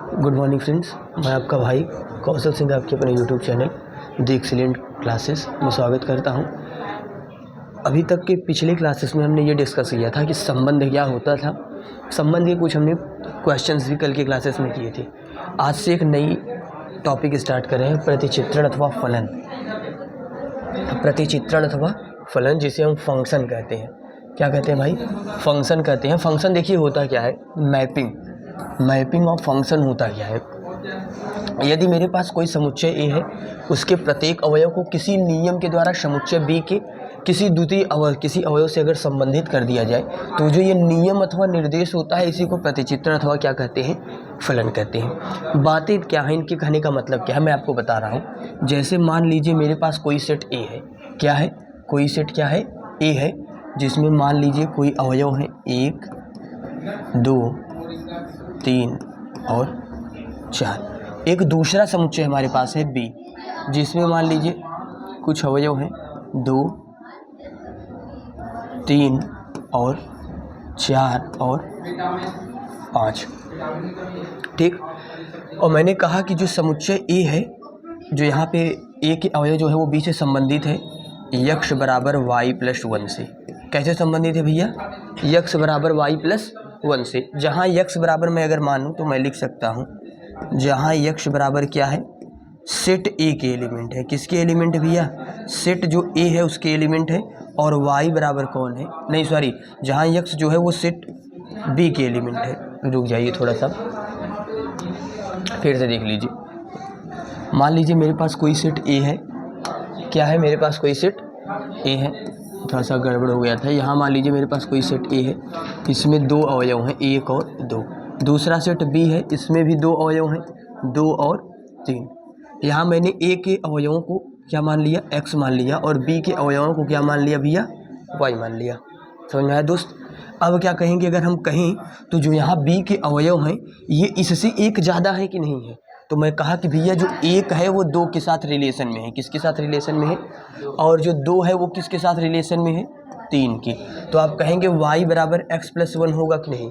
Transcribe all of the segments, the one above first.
Good morning friends, मैं आपका भाई कौशल सिंह आपके अपने YouTube channel the excellent classes में स्वागत करता हूं। अभी तक के पिछले क्लासेस में हमने ये डिस्कस किया था कि संबंध क्या होता था। संबंध के कुछ हमने क्वेश्चंस भी कल के क्लासेस में किए थे। आज से एक नई टॉपिक स्टार्ट कर रहे हैं, प्रतिचित्रण अथवा फलन। प्रतिचित्रण अथवा फलन जिसे हम फंक्शन कहते हैं। क्या कहते हैं भाई? फंक्शन कहते हैं। फंक्शन देखिए होता क्या है, मैपिंग ऑफ फंक्शन होता क्या है। यदि मेरे पास कोई समुच्चय ए है, उसके प्रत्येक अवयव को किसी नियम के द्वारा समुच्चय बी के किसी अवयव से अगर संबंधित कर दिया जाए, तो जो ये नियम अथवा निर्देश होता है, इसी को प्रतिचित्रण अथवा क्या कहते हैं, फलन कहते हैं। बातें क्या है, इनके कहने का मतलब क्या है, मैं आपको बता रहा हूँ। जैसे मान लीजिए मेरे पास कोई सेट ए है। क्या है? कोई सेट क्या है? ए है, जिसमें मान लीजिए कोई अवयव है 1, 2, 3 और 4। एक दूसरा समुच्चय हमारे पास है बी, जिसमें मान लीजिए कुछ अवयव हैं 2, 3 और 4 और 5। ठीक। और मैंने कहा कि जो समुच्चय ए है, जो यहाँ पे ए के अवयव जो है वो बी से संबंधित है यक्ष बराबर वाई प्लस 1 से। कैसे संबंधित है भैया? यक्ष बराबर वाई प्लस 1 से। जहाँ यक्ष बराबर मैं अगर मानूँ तो मैं लिख सकता हूँ, जहाँ यक्ष बराबर क्या है, सेट ए के एलिमेंट है। किसके एलिमेंट है भैया? सेट जो ए है उसके एलिमेंट है। और वाई बराबर कौन है? नहीं सॉरी, जहाँ यक्ष जो है वो सेट बी के एलिमेंट है। रुक जाइए थोड़ा सा, फिर से देख लीजिए। मान लीजिए मेरे पास कोई सेट ए है। क्या है? मेरे पास कोई सेट ए है। थोड़ा सा गड़बड़ हो गया था। यहाँ मान लीजिए मेरे पास कोई सेट ए है, इसमें 2 अवयव हैं 1 और 2। दूसरा सेट बी है, इसमें भी 2 अवयव हैं 2 और 3। यहाँ मैंने ए के अवयवों को क्या मान लिया? एक्स मान लिया। और बी के अवयवों को क्या मान लिया भैया? वाई मान लिया। समझ में आया दोस्त? अब क्या कहेंगे, अगर हम कहें तो जो यहाँ बी के अवयव हैं ये इससे एक ज़्यादा है कि नहीं है? तो मैं कहा कि भैया जो 1 है वो 2 के साथ रिलेशन में है। किसके साथ रिलेशन में है? और जो 2 है वो किसके साथ रिलेशन में है? 3 की। तो आप कहेंगे y बराबर x प्लस 1 होगा कि नहीं?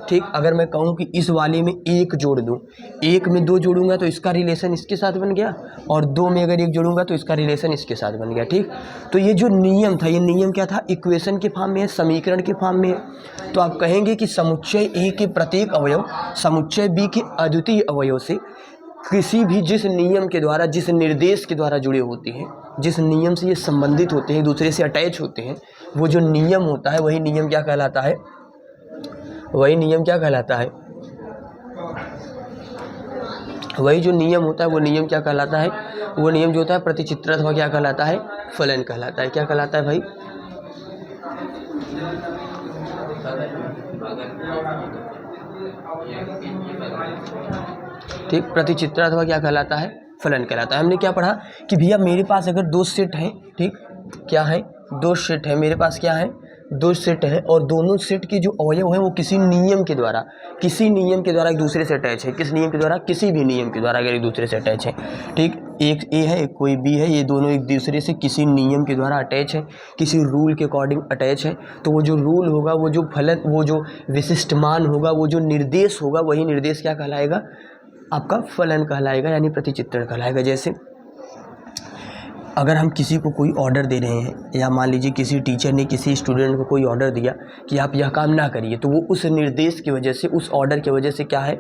ठीक। अगर मैं कहूँ कि इस वाले में 1 जोड़ दूँ, 1 में 2 जोड़ूंगा तो इसका रिलेशन इसके साथ बन गया, और 2 में अगर 1 जोड़ूंगा तो इसका रिलेशन इसके साथ बन गया। ठीक। तो ये जो नियम था, ये नियम क्या था? इक्वेशन के फॉर्म में है, समीकरण के फॉर्म में है। तो आप कहेंगे कि समुच्चय ए के प्रत्येक अवयव समुच्चय बी के अद्वितीय अवयव से किसी भी जिस नियम के द्वारा, जिस निर्देश के द्वारा जुड़े होते हैं, जिस नियम से ये संबंधित होते हैं, दूसरे से अटैच होते हैं, वो जो नियम होता है वही नियम क्या कहलाता है? वही नियम क्या कहलाता है? वही जो नियम होता है वो नियम क्या कहलाता है? वो नियम जो होता है प्रतिचित्रण अथवा क्या कहलाता है? फलन कहलाता है। क्या कहलाता है भाई? ठीक। प्रतिचित्रण अथवा क्या कहलाता है? फलन कहलाता है। हमने क्या पढ़ा कि भैया मेरे पास अगर 2 सेट हैं, ठीक, क्या है? 2 सेट है मेरे पास। क्या है? 2 सेट है, और दोनों सेट के जो अवयव है वो किसी नियम के द्वारा एक दूसरे से अटैच है। किस नियम के द्वारा? किसी भी नियम के द्वारा अगर एक दूसरे से अटैच है। ठीक। एक ए है, एक कोई बी है, ये दोनों एक दूसरे से किसी नियम के द्वारा अटैच है, किसी रूल के अकॉर्डिंग अटैच है। तो वो जो रूल होगा, वो जो फलन, वो जो विशिष्ट मान होगा, वो जो निर्देश होगा, वही निर्देश क्या कहलाएगा? आपका फलन कहलाएगा, यानी प्रतिचित्रण कहलाएगा। जैसे अगर हम किसी को कोई ऑर्डर दे रहे हैं, या मान लीजिए किसी टीचर ने किसी स्टूडेंट को कोई ऑर्डर दिया कि आप यह काम ना करिए, तो वो उस निर्देश की वजह से, उस ऑर्डर की वजह से क्या है,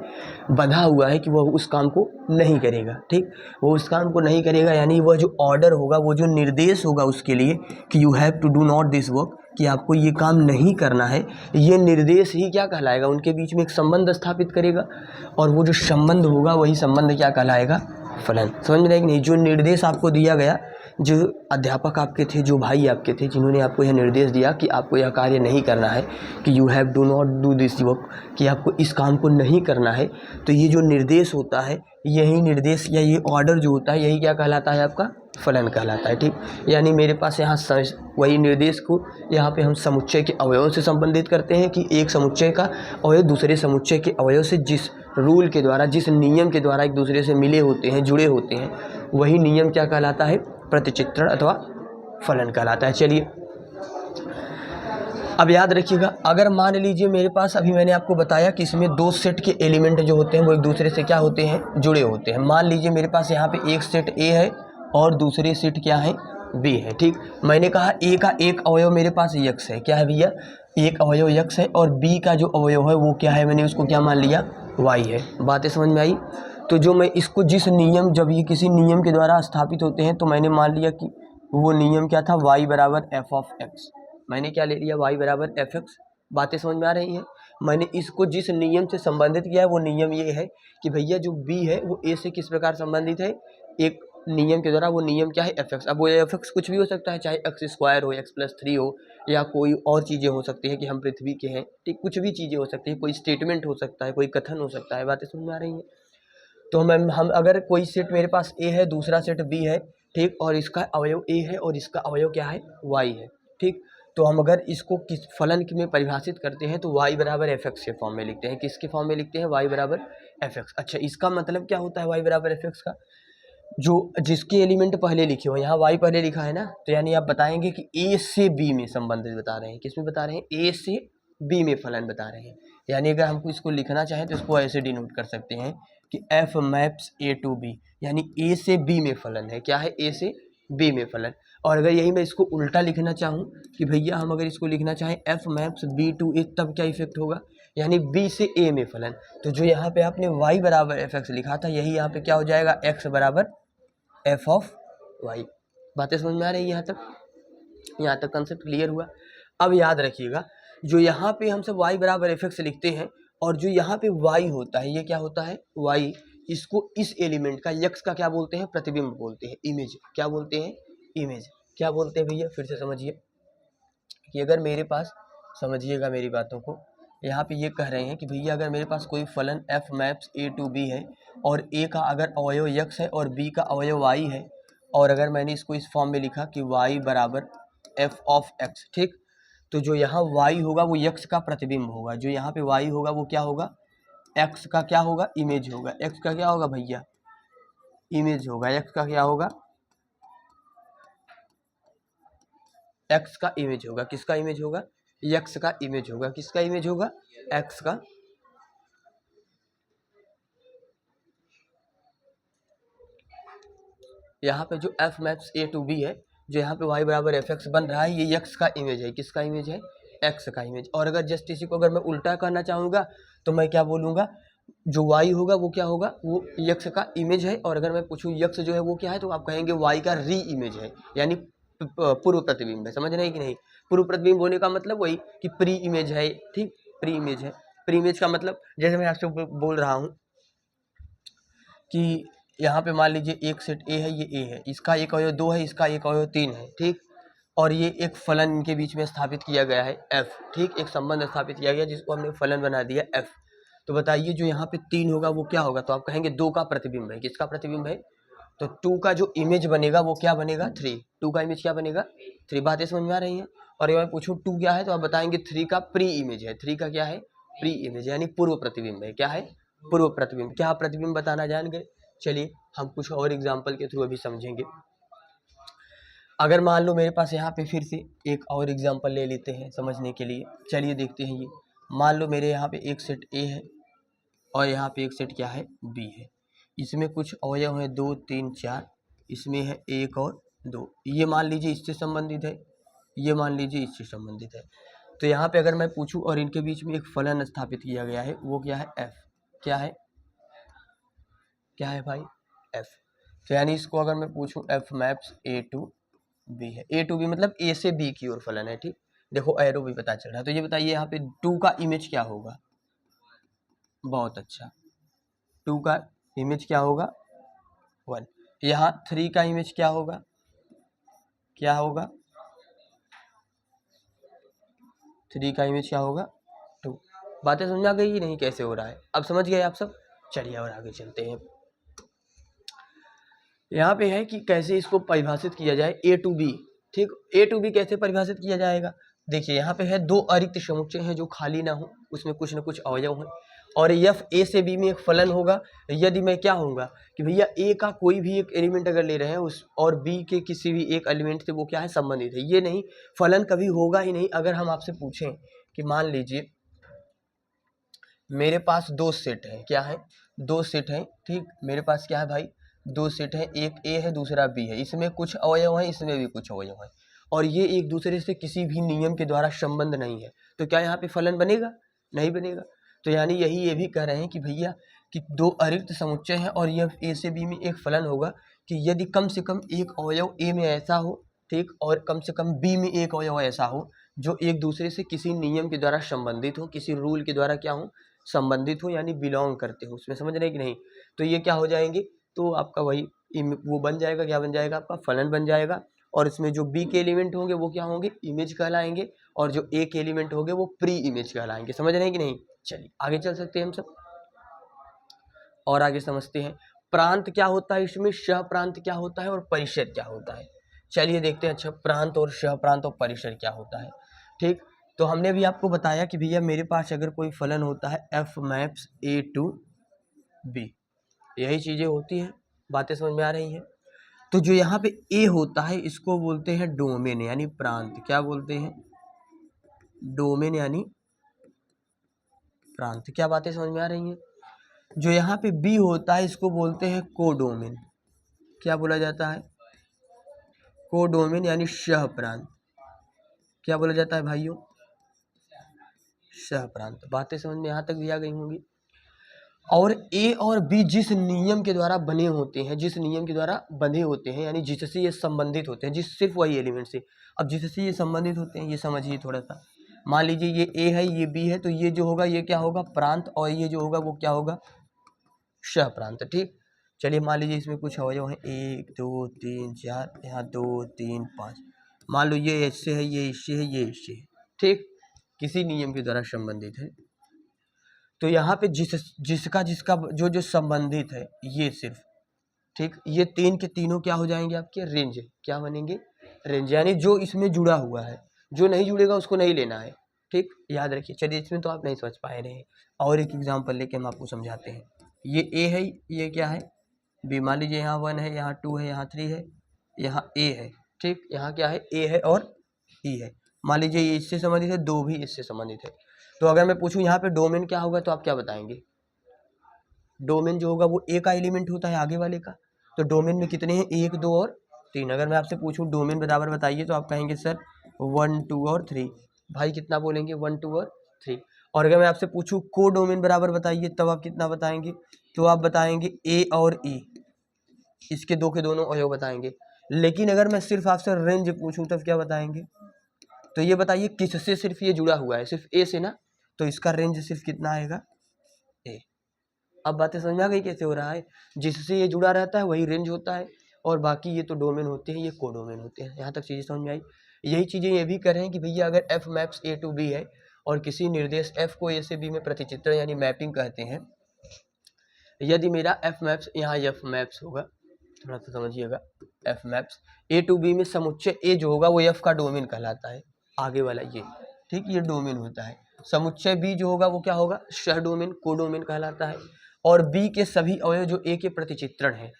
बंधा हुआ है कि वह उस काम को नहीं करेगा। ठीक। वो उस काम को नहीं करेगा, यानी वह जो ऑर्डर होगा, वो जो निर्देश होगा उसके लिए कि you have to do not this work, कि आपको ये काम नहीं करना है, ये निर्देश ही क्या कहलाएगा? उनके बीच में एक संबंध स्थापित करेगा, और वो जो संबंध होगा वही संबंध क्या कहलाएगा? फलन। समझ में आएगी नहीं? जो निर्देश आपको दिया गया, जो अध्यापक आपके थे, जो भाई आपके थे, जिन्होंने आपको यह निर्देश दिया कि आपको यह कार्य नहीं करना है, कि you have do not do this work, कि आपको इस काम को नहीं करना है, तो ये जो निर्देश होता है, यही निर्देश या ये ऑर्डर जो होता है, यही क्या कहलाता है? आपका फलन कहलाता है। ठीक। यानी मेरे पास यहाँ वही निर्देश को यहाँ पे हम समुच्चय के अवयवों से संबंधित करते हैं, कि एक समुच्चय का अवयव दूसरे समुच्चय के अवयव से जिस रूल के द्वारा, जिस नियम के द्वारा एक दूसरे से मिले होते हैं, जुड़े होते हैं, वही नियम क्या कहलाता है? प्रतिचित्रण अथवा फलन कहलाता है। चलिए अब याद रखिएगा, अगर मान लीजिए मेरे पास, अभी मैंने आपको बताया कि इसमें दो सेट के एलिमेंट जो होते हैं वो एक दूसरे से क्या होते हैं, जुड़े होते हैं। मान लीजिए मेरे पास यहाँ पे एक सेट ए है और दूसरे सेट क्या है, बी है। ठीक, मैंने कहा ए का एक अवयव मेरे पास यक्स है, क्या है भैया, एक अवयव यक्स है, और बी का जो अवयव है वो क्या है, मैंने उसको क्या मान लिया, वाई है। बातें समझ में आई। तो जो मैं इसको जिस नियम, जब ये किसी नियम के द्वारा स्थापित होते हैं तो मैंने मान लिया कि वो नियम क्या था, y बराबर एफ ऑफ एक्स। मैंने क्या ले लिया, y बराबर एफ एक्स। बातें समझ में आ रही हैं। मैंने इसको जिस नियम से संबंधित किया है वो नियम ये है कि भैया जो b है वो a से किस प्रकार संबंधित है, एक नियम के द्वारा। वो नियम क्या है, एफ एक्स। अब वो एफ एक्स कुछ भी हो सकता है, चाहे एक्स स्क्वायर हो, एक्स प्लस 3 हो, या कोई और चीज़ें हो सकती है कि हम पृथ्वी के हैं। ठीक, कुछ भी चीज़ें हो सकती है, कोई स्टेटमेंट हो सकता है, कोई कथन हो सकता है। बातें समझ में आ रही हैं। तो हम अगर कोई सेट मेरे पास ए है, दूसरा सेट बी है, ठीक, और इसका अवयव ए है और इसका अवयव क्या है, वाई है। ठीक, तो हम अगर इसको किस फलन में परिभाषित करते हैं तो y बराबर एफ एक्स के फॉर्म में लिखते हैं। किसके फॉर्म में लिखते हैं, y बराबर एफ एक्स। अच्छा, इसका मतलब क्या होता है y बराबर एफ एक्स का, जो जिसके एलिमेंट पहले लिखे हो, यहाँ y पहले लिखा है ना, तो यानी आप बताएंगे कि a से b में संबंधित बता रहे हैं। किस में बता रहे हैं, a से b में फलन बता रहे हैं। यानी अगर हमको इसको लिखना चाहें तो इसको ऐसे डिनोट कर सकते हैं कि f maps a to b, यानी a से b में फलन है। क्या है, a से b में फलन। और अगर यही मैं इसको उल्टा लिखना चाहूँ कि भैया हम अगर इसको लिखना चाहें f maps b to a, तब क्या इफेक्ट होगा, यानी b से a में फलन। तो जो यहाँ पे आपने y बराबर एफ एक्स लिखा था, यही यहाँ पे क्या हो जाएगा, x बराबर एफ ऑफ वाई। बातें समझ में आ रही है यहाँ तक, यहाँ तक कंसेप्ट क्लियर हुआ। अब याद रखिएगा, जो यहाँ पे हम सब y बराबर एफ एक्स लिखते हैं और जो यहाँ पे y होता है, ये क्या होता है, y, इसको इस एलिमेंट का यक्स का क्या बोलते हैं, प्रतिबिंब बोलते हैं, इमेज। क्या बोलते हैं, इमेज। क्या बोलते हैं भैया, फिर से समझिए कि अगर मेरे पास, समझिएगा मेरी बातों को, यहाँ पे ये कह रहे हैं कि भैया अगर मेरे पास कोई फलन f maps a to b है और a का अगर अवयव यक्स है और b का अवयव y है, और अगर मैंने इसको इस फॉर्म में लिखा कि y बराबर f ऑफ x, ठीक, तो जो यहाँ y होगा वो यक्स का प्रतिबिंब होगा, जो यहाँ पे y होगा वो क्या होगा, x का क्या होगा, इमेज होगा। x का क्या होगा भैया, इमेज होगा। x का क्या होगा, x का इमेज होगा। किसका इमेज होगा, x का इमेज होगा। किसका इमेज होगा, x का। यहाँ पे जो f maps a to b है, जो यहाँ पे y बराबर एफ एक्स बन रहा है, ये x का इमेज है। किसका इमेज है, x का इमेज। और अगर जस्ट इसी को अगर मैं उल्टा करना चाहूँगा तो मैं क्या बोलूँगा, जो y होगा वो क्या होगा, वो x का इमेज है। और अगर मैं पूछूँ x जो है वो क्या है, तो आप कहेंगे y का री इमेज है, यानी पूर्व प्रतिबिंब है। समझ रहे हैं कि नहीं। पूर्व प्रतिबिंब होने का मतलब वही कि प्री इमेज है। ठीक, प्री इमेज है। प्री इमेज का मतलब जैसे मैं आपसे बोल रहा हूँ कि यहाँ पे मान लीजिए एक सेट ए है, ये ए है, इसका एक अवयव 2 है, इसका एक अवयव 3 है। ठीक, और ये एक फलन इनके बीच में स्थापित किया गया है f। ठीक, एक संबंध स्थापित किया गया जिसको हमने फलन बना दिया f। तो बताइए जो यहाँ पे 3 होगा वो क्या होगा, तो आप कहेंगे 2 का प्रतिबिंब है। किसका प्रतिबिंब है, तो 2 का जो इमेज बनेगा वो क्या बनेगा, 3। 2 का इमेज क्या बनेगा, 3। बातें समझ में आ रही हैं। और अगर मैं पूछूँ 2 क्या है, तो आप बताएंगे 3 का प्री इमेज है। 3 का क्या है, प्री इमेज, यानी पूर्व प्रतिबिंब है। क्या है, पूर्व प्रतिबिंब। क्या प्रतिबिंब बताना जान गए। चलिए हम कुछ और एग्जाम्पल के थ्रू अभी समझेंगे। अगर मान लो मेरे पास यहाँ पे फिर से एक और एग्जाम्पल ले लेते हैं समझने के लिए। चलिए देखते हैं। ये मान लो मेरे यहाँ पे एक सेट ए है और यहाँ पे एक सेट क्या है, बी है। इसमें कुछ अवयव हैं 2 3 4, इसमें है 1 और 2। ये मान लीजिए इससे संबंधित है, ये मान लीजिए इससे संबंधित है। तो यहाँ पे अगर मैं पूछूं और इनके बीच में एक फलन स्थापित किया गया है, वो क्या है, f। क्या है, क्या है भाई, f। तो यानी इसको अगर मैं पूछूं f maps a to b है। a टू b मतलब a से b की ओर फलन है। ठीक, देखो एरो भी पता चल रहा है। तो ये बताइए यहाँ पे 2 का इमेज क्या होगा, बहुत अच्छा। 2 का इमेज क्या होगा, 1। यहाँ 3 का इमेज क्या होगा, क्या होगा, 3 का इमेज क्या होगा, 2। बातें समझ आ गई कि नहीं, कैसे हो रहा है, अब समझ गए आप सब। चलिए और आगे चलते हैं। यहाँ पे है कि कैसे इसको परिभाषित किया जाए, ए टू बी। ठीक, ए टू बी कैसे परिभाषित किया जाएगा। देखिए यहाँ पे है 2 अरिक्त समुच्चय हैं जो खाली ना हो, उसमें कुछ न कुछ अवयव हैं। और एफ ए से बी में एक फलन होगा यदि मैं क्या होऊंगा कि भैया ए का कोई भी एक एलिमेंट अगर ले रहे हैं उस और बी के किसी भी एक एलिमेंट से वो क्या है संबंधित है। ये नहीं, फलन कभी होगा ही नहीं। अगर हम आपसे पूछें कि मान लीजिए मेरे पास दो सेट है, क्या है, दो सेट है, ठीक, मेरे पास क्या है भाई, दो सेट है, एक ए है दूसरा बी है, इसमें कुछ अवयव है इसमें भी कुछ अवयव है और ये एक दूसरे से किसी भी नियम के द्वारा संबंध नहीं है, तो क्या यहाँ पे फलन बनेगा? नहीं बनेगा। तो यानी यही ये भी कह रहे हैं कि भैया कि दो अरिक्त समुच्चय है और यह ए से बी में एक फलन होगा कि यदि कम से कम एक अवयव ए में ऐसा हो, ठीक, और कम से कम बी में एक अवयव ऐसा हो जो एक दूसरे से किसी नियम के द्वारा संबंधित हो, किसी रूल के द्वारा क्या हो संबंधित हो, यानी बिलोंग करते हो उसमें, समझ रहे कि नहीं। तो ये क्या हो जाएंगे, तो आपका वही वो बन जाएगा, क्या बन जाएगा आपका फलन बन जाएगा। और इसमें जो बी के एलिमेंट होंगे वो क्या होंगे, इमेज कहलाएंगे, और जो ए के एलिमेंट होंगे वो प्री इमेज कहलाएंगे, समझ रहे हैं कि नहीं। चलिए आगे चल सकते हैं हम सब और आगे समझते हैं प्रांत क्या होता है, इसमें सह प्रांत क्या होता है और परिसर क्या होता है। चलिए देखते हैं। अच्छा, प्रांत और सह प्रांत और परिसर क्या होता है, ठीक। तो हमने भी आपको बताया कि भैया मेरे पास अगर कोई फलन होता है F maps A to B, यही चीजें होती हैं, बातें समझ में आ रही हैं। तो जो यहाँ पे ए होता है इसको बोलते हैं डोमेन यानी प्रांत, क्या बोलते हैं, डोमेन यानी प्रांत। क्या बातें समझ में आ रही हैं। जो यहाँ पे बी होता है इसको बोलते हैं कोडोमेन, क्या बोला जाता है, कोडोमेन यानी सह प्रांत। क्या बोला जाता है भाइयों, सह प्रांत। बातें समझ में यहाँ तक भी आ गई होंगी। और ए और बी जिस नियम के द्वारा बने होते हैं, जिस नियम के द्वारा बंधे होते हैं, यानी जिससे ये संबंधित होते हैं, जिस सिर्फ वही एलिमेंट से। अब जिससे ये संबंधित होते हैं ये समझिए थोड़ा सा। मान लीजिए ये ए है ये बी है, तो ये जो होगा ये क्या होगा प्रांत, और ये जो होगा वो क्या होगा सह प्रांत, ठीक। चलिए मान लीजिए इसमें कुछ अवयव है 1 2 3 4, यहाँ 2 3 5, मान लो ये इससे है ये इससे है ये इससे है, ठीक, किसी नियम के द्वारा संबंधित है। तो यहाँ पे जिसका जिसका जो जो संबंधित है ये सिर्फ, ठीक, ये तीन के तीनों क्या हो जाएंगे आपके रेंज, क्या बनेंगे रेंज, यानी जो इसमें जुड़ा हुआ है, जो नहीं जुड़ेगा उसको नहीं लेना है, ठीक, याद रखिए। चलिए इसमें तो आप नहीं समझ पाए रहे, और एक एग्जांपल लेके हम आपको समझाते हैं। ये ए है, ये क्या है बी, मान लीजिए यहाँ 1 है, यहाँ 2 है, यहाँ 3 है, यहाँ ए है, ठीक, यहाँ क्या है ए है और ई है। मान लीजिए ये इससे संबंधित है, दो भी इससे संबंधित है। तो अगर मैं पूछूं यहाँ पे डोमेन क्या होगा, तो आप क्या बताएंगे, डोमेन जो होगा वो ए का एलिमेंट होता है आगे वाले का। तो डोमेन में कितने हैं, 1 2 और 3। अगर मैं आपसे पूछूं डोमेन बराबर बताइए, तो आप कहेंगे सर 1 2 और 3। भाई कितना बोलेंगे, 1 2 और 3। और अगर मैं आपसे पूछूं को डोमेन बराबर बताइए, तब आप कितना बताएंगे, तो आप बताएंगे ए और ई, इसके दो के दोनों अवयव बताएंगे। लेकिन अगर मैं सिर्फ आपसे रेंज पूछूं तब क्या बताएंगे, तो ये बताइए किससे सिर्फ ये जुड़ा हुआ है, सिर्फ ए से ना, तो इसका रेंज सिर्फ कितना आएगा ए। अब बातें समझ में आ गई कैसे हो रहा है, जिससे ये जुड़ा रहता है वही रेंज होता है, और बाकी ये तो डोमेन होते हैं, ये कोडोमेन होते हैं। यहाँ तक चीजें समझ में आई। यही चीजें ये भी कर रहे हैं कि भैया अगर F maps A to B है और किसी निर्देश एफ को ए से बी में प्रतिचित्रण यानी मैपिंग कहते हैं, यदि मेरा एफ मैप्स, यहाँ एफ मैप्स होगा, थोड़ा सा समझिएगा, F maps A to B में समुच्चय ए जो होगा वो एफ का डोमेन कहलाता है, आगे वाला ये, ठीक, ये डोमेन होता है। समुच्चय बी जो होगा वो क्या होगा सह डोमेन कोडोमेन कहलाता है। और बी के सभी अवयव जो ए के प्रतिचित्रण है,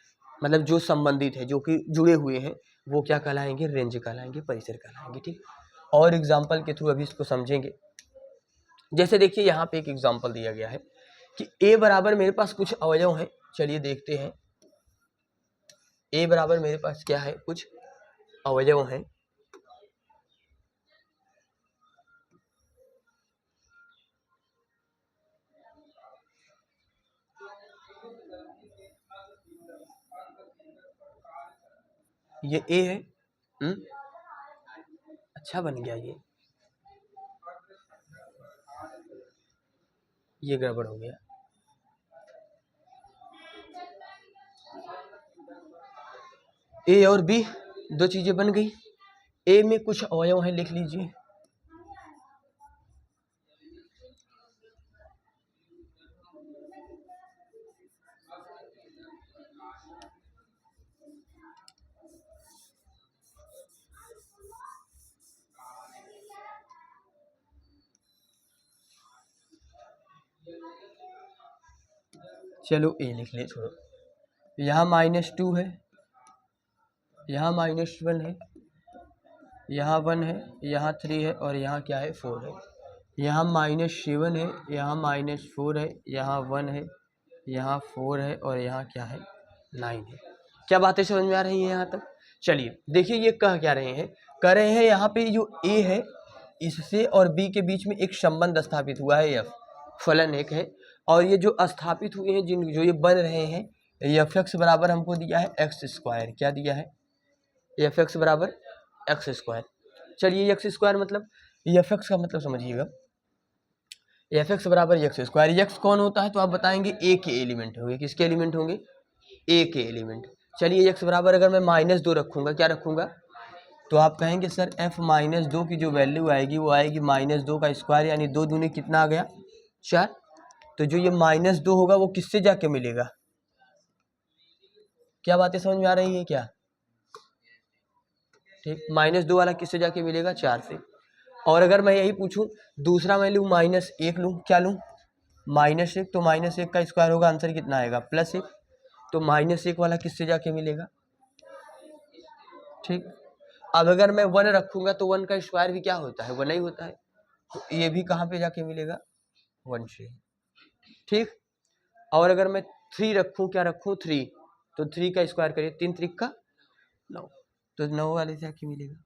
मतलब जो संबंधित है, जो कि जुड़े हुए हैं, वो क्या कहलाएंगे रेंज कहलाएंगे, परिसर कहलाएंगे, ठीक। और एग्जाम्पल के थ्रू अभी इसको समझेंगे। जैसे देखिए यहाँ पे एक एग्जाम्पल दिया गया है कि ए बराबर मेरे पास कुछ अवयव हैं, चलिए देखते हैं। ए बराबर मेरे पास क्या है, कुछ अवयव हैं, ये ए है, अच्छा बन गया, ये गड़बड़ हो गया। ए और बी दो चीजें बन गई। ए में कुछ अवयव हैं, लिख लीजिए, चलो ए लिख ले, छोड़ो। यहाँ -2 है, यहाँ -1 है, यहाँ 1 है, यहाँ 3 है और यहाँ क्या है 4 है। यहाँ -7 है, यहाँ -4 है, यहाँ 1 है, यहाँ 4 है और यहाँ क्या है 9 है। क्या बातें समझ में आ रही हैं यहाँ तक? चलिए देखिए ये कह क्या रहे हैं, कह रहे हैं यहाँ पे जो ए है इससे और बी के बीच में एक संबंध स्थापित हुआ है, एफ फलन एक है, और ये जो स्थापित हुए हैं जिन जो ये बन रहे हैं, एफ एक्स बराबर हमको दिया है x²। क्या दिया है? एफ एक्स बराबर x²। चलिए x² मतलब एफ एक्स का मतलब समझिएगा, एफ एक्स बराबर x²। एक्स कौन होता है तो आप बताएंगे ए के एलिमेंट होंगे। किसके एलिमेंट होंगे? ए के एलिमेंट। चलिए एक्स बराबर अगर मैं -2 रखूँगा, क्या रखूँगा तो आप कहेंगे सर f -2 की जो वैल्यू आएगी वो आएगी -2 का स्क्वायर, यानी 2 दूनी कितना आ गया 4। तो जो ये -2 होगा वो किससे जाके मिलेगा? क्या बातें समझ में आ रही है क्या? ठीक, -2 वाला किससे जाके मिलेगा 4 से। और अगर मैं यही पूछूं दूसरा मैं लूँ -1 लूँ, क्या लूँ -1, तो -1 का स्क्वायर होगा, आंसर कितना आएगा +1। तो -1 वाला किससे जाके मिलेगा? ठीक, अब अगर मैं 1 रखूँगा तो 1 का स्क्वायर भी क्या होता है 1 ही होता है, तो ये भी कहाँ पे जाके मिलेगा 1 से। ठीक, और अगर मैं 3 रखूँ, क्या रखूँ 3, तो 3 का स्क्वायर करिए 3 3 का 9, तो 9 वाले से जाके मिलेगा।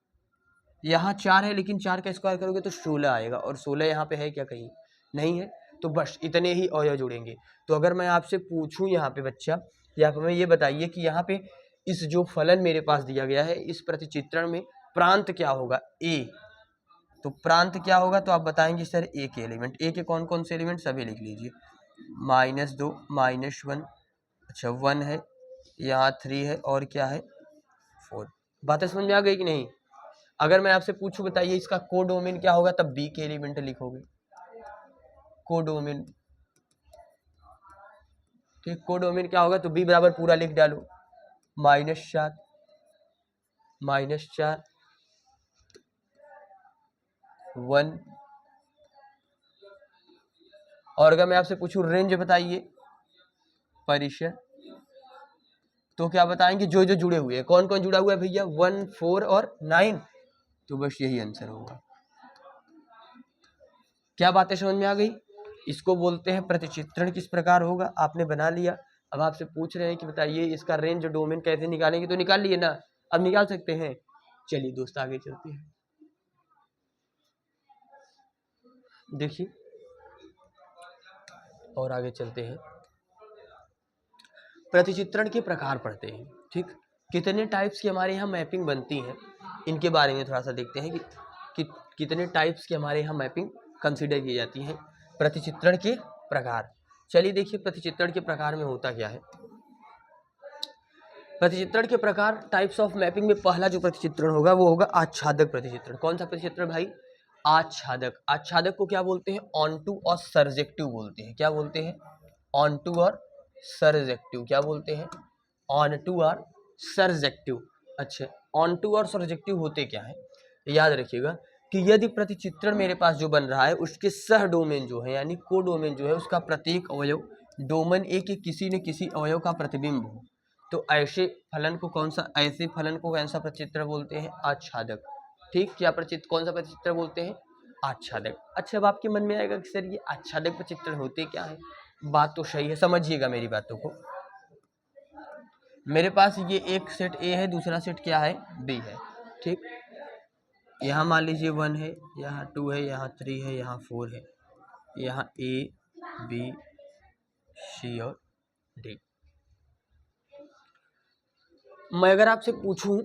यहाँ 4 है लेकिन 4 का स्क्वायर करोगे तो 16 आएगा, और 16 यहाँ पे है क्या कहीं? नहीं है। तो बस इतने ही अवयव जुड़ेंगे। तो अगर मैं आपसे पूछूं यहाँ पे बच्चा, या फिर मैं ये बताइए कि यहाँ पे इस जो फलन मेरे पास दिया गया है इस प्रतिचित्रण में प्रांत क्या होगा? ए। तो प्रांत क्या होगा तो आप बताएंगे सर ए के एलिमेंट। ए के कौन कौन से एलिमेंट सभी लिख लीजिए, -2 -1, अच्छा 1 है, यहाँ 3 है और क्या है 4। बातें समझ में आ गई कि नहीं? अगर मैं आपसे पूछूं बताइए इसका कोडोमेन क्या होगा, तब बी के एलिमेंट लिखोगे कोडोमेन। ठीक, कोडोमेन क्या होगा तो बी बराबर पूरा लिख डालो, -4 -4 1। और अगर मैं आपसे पूछूं रेंज बताइए परिसर, तो क्या बताएंगे जो जो जुड़े हुए हैं। कौन कौन जुड़ा हुआ है भैया? 1 4 और 9। तो बस यही आंसर होगा। क्या बातें समझ में आ गई? इसको बोलते हैं प्रतिचित्रण। किस प्रकार होगा आपने बना लिया। अब आपसे पूछ रहे हैं कि बताइए इसका रेंज डोमेन कैसे निकालेंगे, तो निकाल लिए ना, अब निकाल सकते हैं। चलिए दोस्त आगे चलते हैं, देखिए और आगे चलते हैं, प्रतिचित्रण के प्रकार पढ़ते हैं। ठीक, कितने टाइप्स की हमारे यहाँ मैपिंग बनती हैं इनके बारे में थोड़ा सा देखते हैं कि कितने टाइप्स की हमारे यहाँ मैपिंग कंसिडर की जाती हैं। प्रतिचित्रण के प्रकार, चलिए देखिए प्रतिचित्रण के प्रकार में होता क्या है। प्रतिचित्रण के प्रकार टाइप्स ऑफ मैपिंग में पहला जो प्रतिचित्रण होगा वो होगा आच्छादक प्रतिचित्रण। कौन सा प्रतिचित्रण भाई? आच्छादक। आच्छादक को क्या बोलते हैं? ऑनटू और सर्जेक्टिव बोलते हैं। क्या बोलते हैं? ऑनटू और सर्जेक्टिव। क्या बोलते हैं? ऑनटू और सर्जेक्टिव। अच्छा, ऑनटू और सर्जेक्टिव होते क्या है याद रखिएगा कि यदि प्रतिचित्रण मेरे पास जो बन रहा है उसके सह डोमेन जो है यानी को डोमेन जो है उसका प्रत्येक अवयव डोमेन ए के किसी न किसी अवयव का प्रतिबिंब हो, तो ऐसे फलन को कौन सा प्रतिचित्रण बोलते हैं? आच्छादक। ठीक, क्या कौन सा प्रतिचित्रण बोलते हैं? आच्छादक। अच्छा, अब आपके मन में आएगा कि सर ये आच्छादक प्रतिचित्रण होते क्या है। बात तो सही है, समझिएगा मेरी बातों को। मेरे पास ये एक सेट ए है, दूसरा सेट क्या है? बी है। ठीक, यहाँ मान लीजिए 1 है, यहाँ 2 है, यहाँ 3 है, यहाँ 4 है, यहाँ ए बी सी और डी। मैं अगर आपसे पूछूं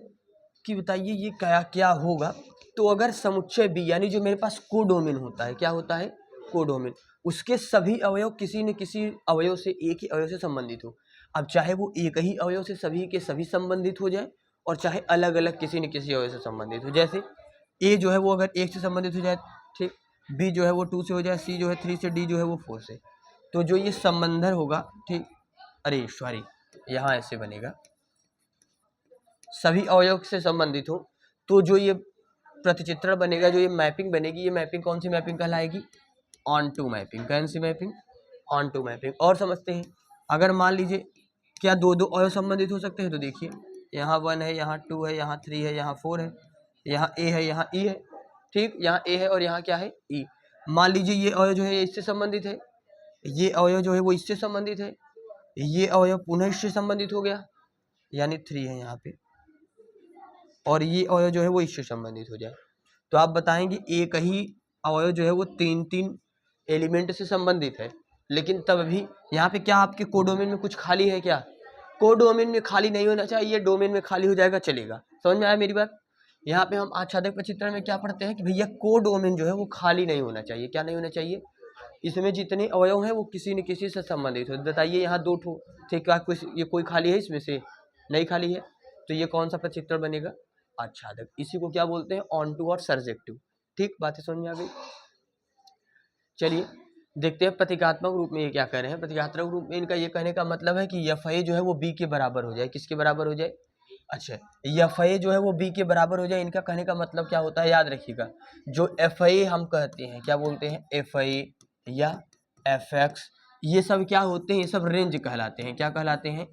कि बताइए ये क्या क्या होगा, तो अगर समुच्चय बी यानी जो मेरे पास कोडोमेन होता है, क्या होता है? कोडोमेन, उसके सभी अवयव किसी न किसी अवयव से एक ही अवयव से संबंधित हो। अब चाहे वो एक ही अवयव से सभी के सभी संबंधित हो जाए और चाहे अलग अलग किसी न किसी अवयव से संबंधित हो। जैसे ए जो है वो अगर 1 से संबंधित हो जाए, ठीक, बी जो है वो 2 से हो जाए, सी जो है 3 से, डी जो है वो 4 से, तो जो ये संबंधर होगा, ठीक, अरे सॉरी यहाँ ऐसे बनेगा, सभी अवयव से संबंधित हो, तो जो ये प्रतिचित्रण बनेगा, जो ये मैपिंग बनेगी, ये मैपिंग कौन सी मैपिंग कहलाएगी? Onto mapping. कौन सी मैपिंग? Onto mapping. और समझते हैं अगर मान लीजिए क्या दो दो अवयव संबंधित हो सकते हैं, तो देखिए यहाँ 1 है, यहाँ 2 है, यहाँ 3 है, यहाँ 4 है, यहाँ ए है, यहाँ ई है, ठीक, यहाँ ए है और यहाँ क्या है ई। मान लीजिए ये अवयव जो है ये इससे संबंधित है, ये अवयव जो है वो इससे संबंधित है, ये अवयव पुनः इससे संबंधित हो गया, यानी 3 है यहाँ पे, और ये अवयव जो है वो इससे संबंधित हो जाए। तो आप बताएंगे एक ही अवयव जो है वो 3 एलिमेंट से संबंधित है, लेकिन तब भी यहाँ पे क्या आपके कोडोमेन में कुछ खाली है क्या? कोडोमेन में खाली नहीं होना चाहिए, डोमेन में खाली हो जाएगा चलेगा। समझ में आया मेरी बात? यहाँ पे हम आच्छादक प्रचित्रण में क्या पढ़ते हैं कि भैया कोडोमेन जो है वो खाली नहीं होना चाहिए। क्या नहीं होना चाहिए? इसमें जितने अवयव हैं वो किसी न किसी से संबंधित हो। बताइए यहाँ 2 ठो थे, क्या कुछ ये कोई खाली है इसमें से? नहीं खाली है, तो ये कौन सा प्रचित्रण बनेगा? आच्छादक। इसी को क्या बोलते हैं? ऑनटू और सर्जेक्टिव। ठीक, बातें समझ में आ गई? चलिए देखते हैं प्रतीकात्मक रूप में ये क्या कह रहे हैं। प्रतीकात्मक रूप में इनका ये कहने का मतलब है कि एफ ए जो है वो बी के बराबर हो जाए। किसके बराबर हो जाए? अच्छा, एफ ए जो है वो बी के बराबर हो जाए। इनका कहने का मतलब क्या होता है, याद रखिएगा। जो एफ ए हम कहते हैं, क्या बोलते हैं? एफ ए या एफ एक्स, ये सब क्या होते हैं? ये सब रेंज कहलाते हैं। क्या कहलाते हैं?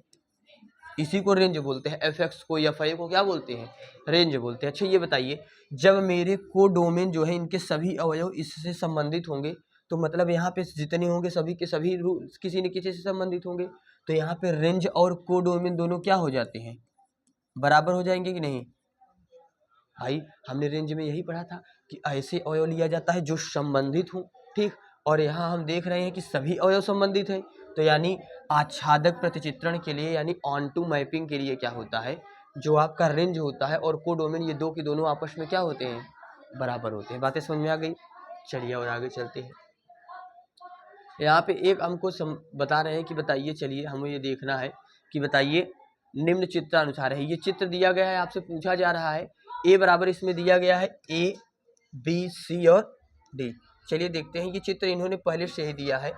इसी को रेंज बोलते हैं। एफ एक्स को, एफ ए को क्या बोलते हैं? रेंज बोलते हैं। अच्छा ये बताइए, जब मेरे कोडोमेन जो है इनके सभी अवयव इससे संबंधित होंगे, तो मतलब यहाँ पे जितने होंगे सभी के सभी किसी न किसी से संबंधित होंगे, तो यहाँ पे रेंज और कोडोमेन दोनों क्या हो जाते हैं? बराबर हो जाएंगे कि नहीं? भाई हमने रेंज में यही पढ़ा था कि ऐसे अवयव लिया जाता है जो संबंधित हो, ठीक, और यहाँ हम देख रहे हैं कि सभी अवयव संबंधित है। तो यानी आच्छादक प्रतिचित्रण के लिए, यानी ऑन टू मैपिंग के लिए क्या होता है, जो आपका रेंज होता है और कोडोमेन, ये दो के दोनों आपस में क्या होते हैं? बराबर होते हैं। बातें समझ में आ गई? चलिए और आगे चलते हैं। यहाँ पे एक हमको बता रहे हैं कि बताइए, चलिए हमें ये देखना है कि बताइए निम्न चित्रानुसार है। ये चित्र दिया गया है, आपसे पूछा जा रहा है ए बराबर इसमें दिया गया है ए बी सी और डी। चलिए देखते हैं, ये चित्र इन्होंने पहले से ही दिया है।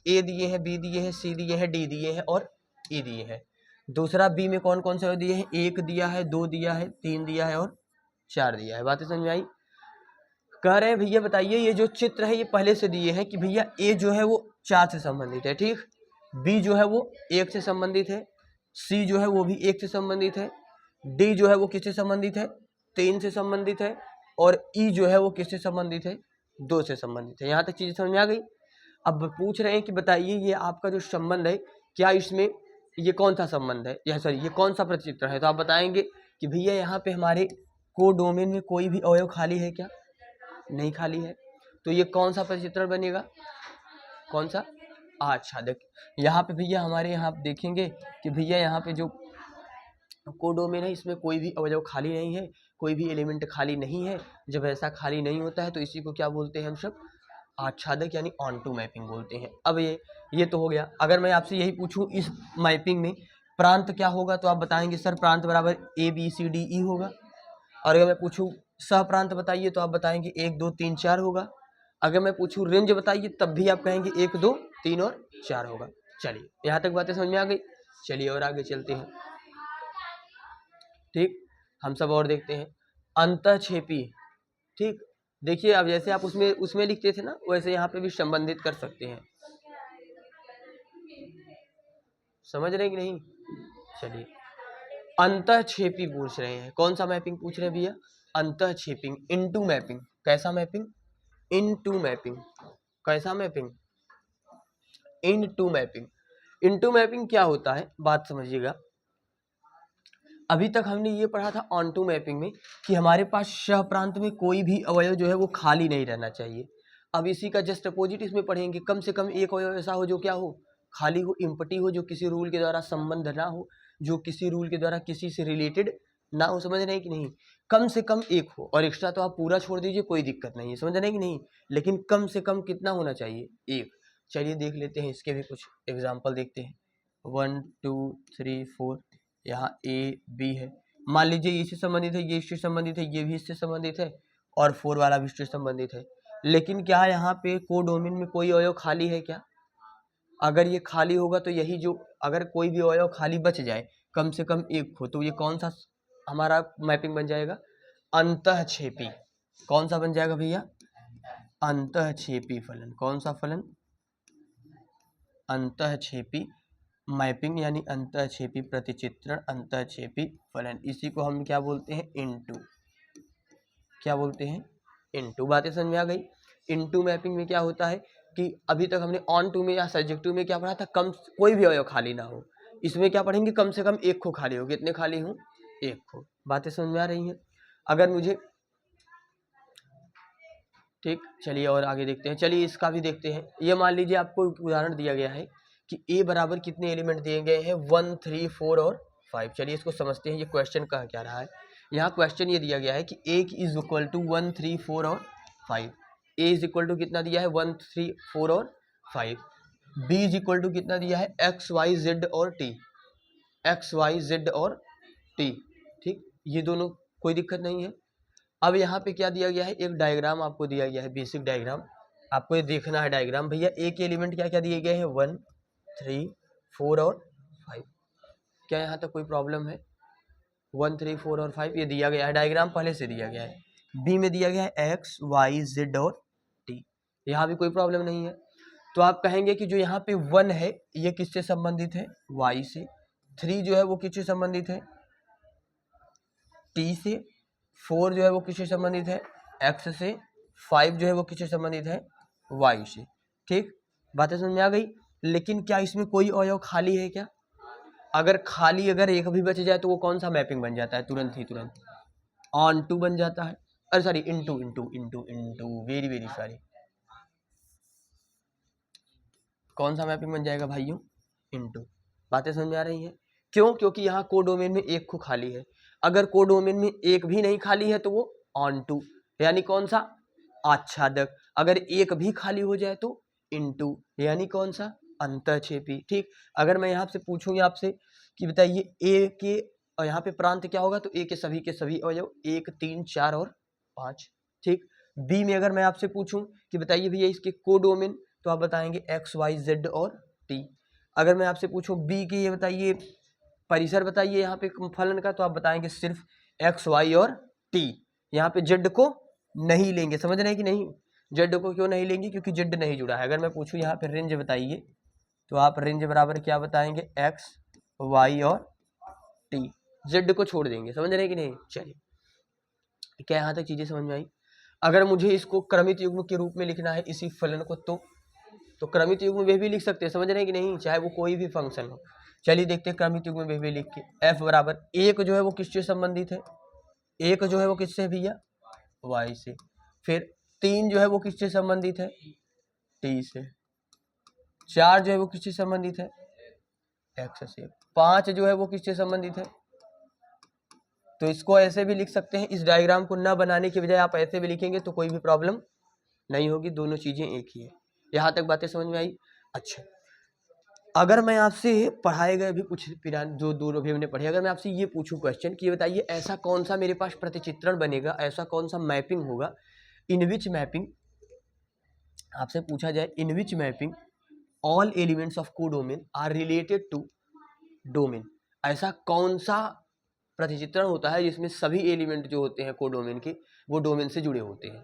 ए दिए हैं, बी दिए हैं, सी दिए हैं, डी दिए हैं और ई दिए हैं। दूसरा बी में कौन कौन से दिए हैं? 1 दिया है, 2 दिया है, 3 दिया है और 4 दिया है। बातें समझ में आई? कह रहे हैं भैया बताइए, ये जो चित्र है ये पहले से दिए हैं कि भैया ए जो है वो 4 से संबंधित है, ठीक, बी जो है वो 1 से संबंधित है, सी जो है वो भी 1 से संबंधित है, डी जो है वो किससे संबंधित है? 3 से संबंधित है, और ई जो है वो किससे संबंधित है? 2 से संबंधित है। यहाँ तक चीज़ें समझ में आ गई? अब पूछ रहे हैं कि बताइए ये आपका जो संबंध है, क्या इसमें ये कौन सा संबंध है, या सॉरी ये कौन सा प्रतिचित्र है? तो आप बताएंगे कि भैया यहाँ पे हमारे कोडोमेन में कोई भी अवयव खाली है क्या? नहीं खाली है। तो ये कौन सा प्रतिचित्रण बनेगा? कौन सा? आच्छादक। यहाँ पे भैया हमारे यहाँ आप देखेंगे कि भैया यहाँ पे जो कोडोमेन है इसमें कोई भी अवयव खाली नहीं है, कोई भी एलिमेंट खाली नहीं है। जब ऐसा खाली नहीं होता है तो इसी को क्या बोलते हैं हम सब? आच्छादक, यानी ऑन टू मैपिंग बोलते हैं। अब ये तो हो गया। अगर मैं आपसे यही पूछूं इस मैपिंग में प्रांत क्या होगा, तो आप बताएंगे सर प्रांत बराबर ए बी सी डी ई होगा। और अगर मैं पूछूं सह प्रांत बताइए, तो आप बताएंगे 1 2 3 4 होगा। अगर मैं पूछूं रेंज बताइए, तब भी आप कहेंगे 1 2 3 और 4 होगा। चलिए यहाँ तक बातें समझ में आ गई? चलिए और आगे चलते हैं। ठीक, हम सब और देखते हैं। अंतःक्षेपी, ठीक, देखिए अब जैसे आप उसमें लिखते थे ना, वैसे यहाँ पे भी संबंधित कर सकते हैं। समझ रहे कि नहीं? चलिए अंतःक्षेपी पूछ रहे हैं। कौन सा मैपिंग पूछ रहे हैं भैया? अंतःक्षेपिंग, इनटू मैपिंग। कैसा मैपिंग? Into mapping. कैसा mapping? Into mapping. Into mapping क्या होता है, बात समझिएगा। अभी तक हमने ये पढ़ा था ऑन टू मैपिंग में कि हमारे पास सह प्रांत में कोई भी अवयव जो है वो खाली नहीं रहना चाहिए। अब इसी का जस्ट अपोजिट इसमें पढ़ेंगे, कम से कम एक अवयव ऐसा हो जो क्या हो? खाली हो, इम्पटी हो, जो किसी रूल के द्वारा संबंध ना हो, जो किसी रूल के द्वारा किसी से रिलेटेड ना हो। समझ रहे हैं कि नहीं? कम से कम एक हो, और एक्स्ट्रा तो आप पूरा छोड़ दीजिए, कोई दिक्कत नहीं है। समझ रहे हैं कि नहीं? लेकिन कम से कम कितना होना चाहिए? एक। चलिए देख लेते हैं, इसके भी कुछ एग्जाम्पल देखते हैं। 1 2 3 4, यहाँ ए बी है। मान लीजिए ये इससे संबंधित है, ये इससे संबंधित है, ये भी इससे संबंधित है, और 4 वाला भी इससे संबंधित है। लेकिन क्या यहाँ पे कोडोमेन में कोई अवयव खाली है क्या? अगर ये खाली होगा तो यही जो, अगर कोई भी अवयव खाली बच जाए, कम से कम एक हो, तो ये कौन सा हमारा मैपिंग बन जाएगा? अंतःक्षेपी। कौन सा बन जाएगा भैया? अंतःक्षेपी फलन। कौन सा फलन? अंतःक्षेपी मैपिंग यानी अंतःक्षेपी प्रतिचित्रण, अंतःक्षेपी फलन, इसी को हम क्या बोलते हैं, इनटू, क्या बोलते हैं, इनटू। बातें समझ में आ गई। इनटू मैपिंग में क्या होता है कि अभी तक हमने ऑन टू में या सब्जेक्टिव में क्या पढ़ा था, कम कोई भी अवयव खाली ना हो। इसमें क्या पढ़ेंगे, कम से कम एक को खाली हो। कितने खाली हो, एक को। बातें समझ में आ रही हैं। अगर मुझे, ठीक, चलिए और आगे देखते हैं। चलिए इसका भी देखते हैं। ये मान लीजिए आपको एक उदाहरण दिया गया है कि ए बराबर कितने एलिमेंट दिए गए हैं, 1, 3, 4 और 5। चलिए इसको समझते हैं, ये क्वेश्चन कह क्या रहा है। यहाँ क्वेश्चन ये दिया गया है कि ए इज इक्वल टू 1, 3, 4 और 5। ए इज इक्वल टू कितना दिया है, 1, 3, 4 और 5। बी इज इक्वल टू कितना दिया है, एक्स, वाई, जेड और टी, एक्स, वाई, जेड और टी। ठीक, ये दोनों कोई दिक्कत नहीं है। अब यहाँ पे क्या दिया गया है, एक डायग्राम आपको दिया गया है, बेसिक डायग्राम। आपको ये देखना है डायग्राम। भैया ए के एलिमेंट क्या क्या दिए गए हैं, 1, 3, 4 और 5। क्या यहाँ तक कोई प्रॉब्लम है, 1, 3, 4 और 5 ये दिया गया है, डायग्राम पहले से दिया गया है। बी में दिया गया है एक्स, वाई, जेड और टी, यहाँ भी कोई प्रॉब्लम नहीं है। तो आप कहेंगे कि जो यहाँ पे 1 है ये किससे संबंधित है, वाई से। 3 जो है वो किससे संबंधित है, टी से। 4 जो है वो किससे संबंधित है, एक्स से। 5 जो है वो किससे संबंधित है, वाई से। ठीक, बातें समझ में आ गई। लेकिन क्या इसमें कोई अवयव खाली है क्या, अगर खाली अगर एक भी बच जाए तो वो कौन सा मैपिंग बन जाता है, तुरंत ही तुरंत ऑन टू बन जाता है। अरे sorry, into, into, into, into, very very sorry. कौन सा मैपिंग बन जाएगा भाइयों, इनटू। बातें समझ में आ रही हैं। क्यों, क्योंकि यहाँ कोडोमेन में एक को खाली है। अगर कोडोमेन में एक भी नहीं खाली है तो वो ऑन टू, यानी कौन सा, आच्छादक। अगर एक भी खाली हो जाए तो इनटू, यानी कौन सा, अंतःक्षेपी। ठीक, अगर मैं यहाँ से पूछूंगी आपसे कि बताइए ए के यहाँ पे प्रांत क्या होगा, तो ए के सभी अवयव 1, 3, 4 और 5। ठीक, बी में अगर मैं आपसे पूछूं कि बताइए भैया इसके कोडोमेन, तो आप बताएंगे एक्स, वाई, जेड और टी। अगर मैं आपसे पूछूं बी के ये बताइए परिसर, बताइए यहाँ पे फलन का, तो आप बताएंगे सिर्फ एक्स, वाई और टी। यहाँ पे जेड को नहीं लेंगे, समझ रहे हैं कि नहीं। जेड को क्यों नहीं लेंगे, क्योंकि जेड नहीं जुड़ा है। अगर मैं पूछूं यहाँ पे रेंज बताइए, तो आप रेंज बराबर क्या बताएंगे, एक्स, वाई और टी। जेड को छोड़ देंगे, समझ रहे हैं कि नहीं। चलिए, क्या यहाँ तक चीजें समझ में आई। अगर मुझे इसको क्रमित युग्म के रूप में लिखना है इसी फलन को, तो क्रमित युग्म में भी लिख सकते हैं, समझ रहे हैं कि नहीं, चाहे वो कोई भी फंक्शन हो। चलिए देखते हैं क्रमित युग्म में भी लिख के। एफ बराबर, एक जो है वो किससे संबंधित है, एक जो है वो किससे भैया, वाई से। फिर 3 जो है वो किससे संबंधित है, टी से। 4 जो है वो किससे संबंधित है, एक्स से। 5 जो है वो किससे संबंधित है, तो इसको ऐसे भी लिख सकते हैं। इस डायग्राम को न बनाने के बजाय आप ऐसे भी लिखेंगे तो कोई भी प्रॉब्लम नहीं होगी, दोनों चीजें एक ही है। यहाँ तक बातें समझ में आई। अच्छा, अगर मैं आपसे पढ़ाए गए भी कुछ जो दूर अभी हमने पढ़े, अगर मैं आपसे ये पूछूं क्वेश्चन कि ये बताइए ऐसा कौन सा मेरे पास प्रतिचित्रण बनेगा, ऐसा कौन सा मैपिंग होगा, इन विच मैपिंग, आपसे पूछा जाए in which mapping all elements of codomain are related to domain, ऐसा कौन सा प्रतिचित्रण होता है जिसमें सभी एलिमेंट जो होते हैं कोडोमेन के वो डोमेन से जुड़े होते हैं,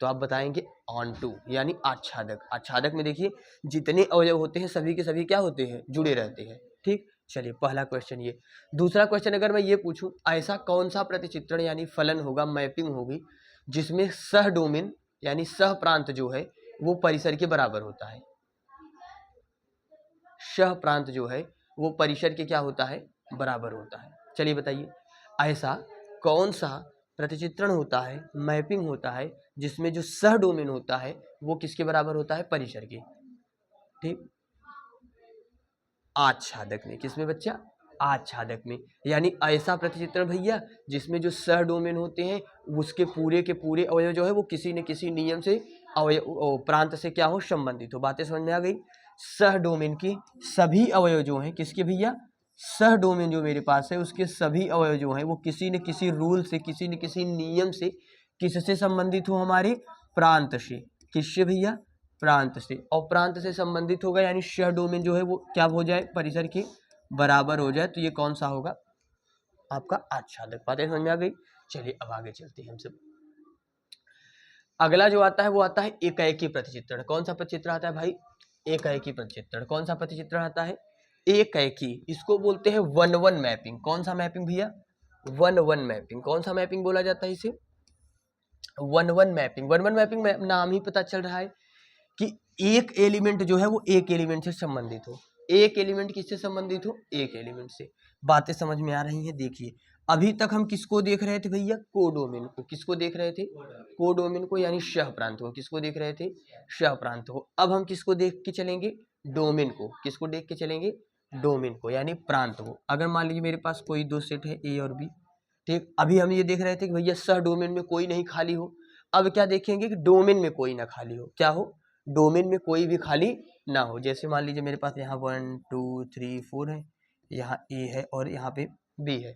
तो आप बताएंगे ऑन टू, यानी आच्छादक। आच्छादक में देखिए जितने अवयव होते हैं सभी के सभी क्या होते हैं, जुड़े रहते हैं। ठीक, चलिए पहला क्वेश्चन ये। दूसरा क्वेश्चन अगर मैं ये पूछूं, ऐसा कौन सा प्रतिचित्रण यानी फलन होगा, मैपिंग होगी, जिसमें सह डोमेन यानी सह प्रांत जो है वो परिसर के बराबर होता है। सह प्रांत जो है वो परिसर के क्या होता है, बराबर होता है। चलिए बताइए ऐसा कौन सा प्रतिचित्रण होता है, मैपिंग होता है, जिसमें जो सह डोमेन होता है वो किसके बराबर होता है, परिसर के। ठीक, आच्छादक में। किसमें बच्चा, आच्छादक में। यानी ऐसा प्रतिचित्रण भैया जिसमें जो सह डोमेन होते हैं उसके पूरे के पूरे अवयव जो है वो किसी न किसी नियम से अवयव प्रांत से क्या हो, संबंधित हो। बातें समझ में आ गई। सह डोमेन के सभी अवयव जो हैं किसके भैया, सह डोमेन जो मेरे पास है उसके सभी अवयव जो हैं वो किसी न किसी रूल से, किसी न किसी नियम से किससे संबंधित हो, हमारे प्रांत से। किससे भैया, प्रांत से। और प्रांत से संबंधित होगा यानी सह डोमेन जो है वो क्या हो जाए, परिसर के बराबर हो जाए, तो ये कौन सा होगा, आपका आच्छादक। बातें समझ में आ गई। चलिए अब आगे चलते हैं हम सब। अगला जो आता है वो आता है एकाएकी प्रतिचित्रण। कौन सा प्रतिचित्रण आता है भाई, एकाएकी प्रतिचित्रण। कौन सा प्रतिचित्रण आता है, एक एकी, इसको बोलते हैं 1-1 मैपिंग। कौन सा मैपिंग भैया? 1-1 मैपिंग। कौन सा मैपिंग बोला जाता है इसे? 1-1 मैपिंग। 1-1 मैपिंग में नाम ही पता चल रहा है कि एक एलिमेंट जो है वो एक एलिमेंट से संबंधित हो। एक एलिमेंट किससे संबंधित हो? एक एलिमेंट से। बातें समझ में आ रही हैं? देखिए अभी तक हम किसको देख रहे थे भैया? कोडोमेन को। किसको देख रहे थे? कोडोमेन को, यानी शह प्रांत को। किसको देख रहे थे? शह प्रांत को। अब हम किसको देख के चलेंगे? डोमेन को। किसको देख के चलेंगे? डोमेन को, यानी प्रांत को। अगर मान लीजिए मेरे पास कोई दो सेट है ए और बी, ठीक। अभी हम ये देख रहे थे कि भैया सह डोमेन में कोई नहीं खाली हो। अब क्या देखेंगे कि डोमेन में कोई ना खाली हो। क्या हो? डोमेन में कोई भी खाली ना हो। जैसे मान लीजिए मेरे पास यहाँ 1 2 3 4 है, यहाँ ए है और यहाँ पे बी है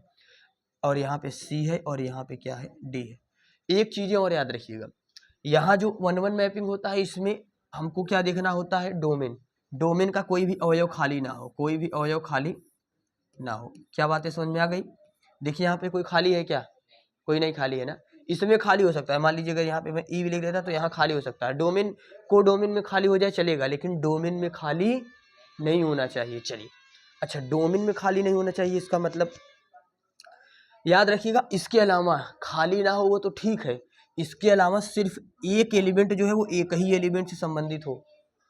और यहाँ पे सी है और यहाँ पे क्या है? डी है। एक चीजें और याद रखिएगा, यहाँ जो 1-1 मैपिंग होता है इसमें हमको क्या देखना होता है? डोमेन। डोमेन का कोई भी अवयव खाली ना हो, कोई भी अवयव खाली ना हो। क्या बातें समझ में आ गई? देखिए यहाँ पे कोई खाली है क्या? कोई नहीं खाली है ना। इसमें खाली हो सकता है, मान लीजिए अगर यहाँ पे मैं ई भी लिख देता तो यहाँ खाली हो सकता है। डोमेन को डोमेन में खाली हो जाए चलेगा, लेकिन डोमेन में खाली नहीं होना चाहिए। चलिए, अच्छा डोमेन में खाली नहीं होना चाहिए इसका मतलब याद रखिएगा। इसके अलावा खाली ना हो वो तो ठीक है, इसके अलावा सिर्फ एक एलिमेंट जो है वो एक ही एलिमेंट से संबंधित हो।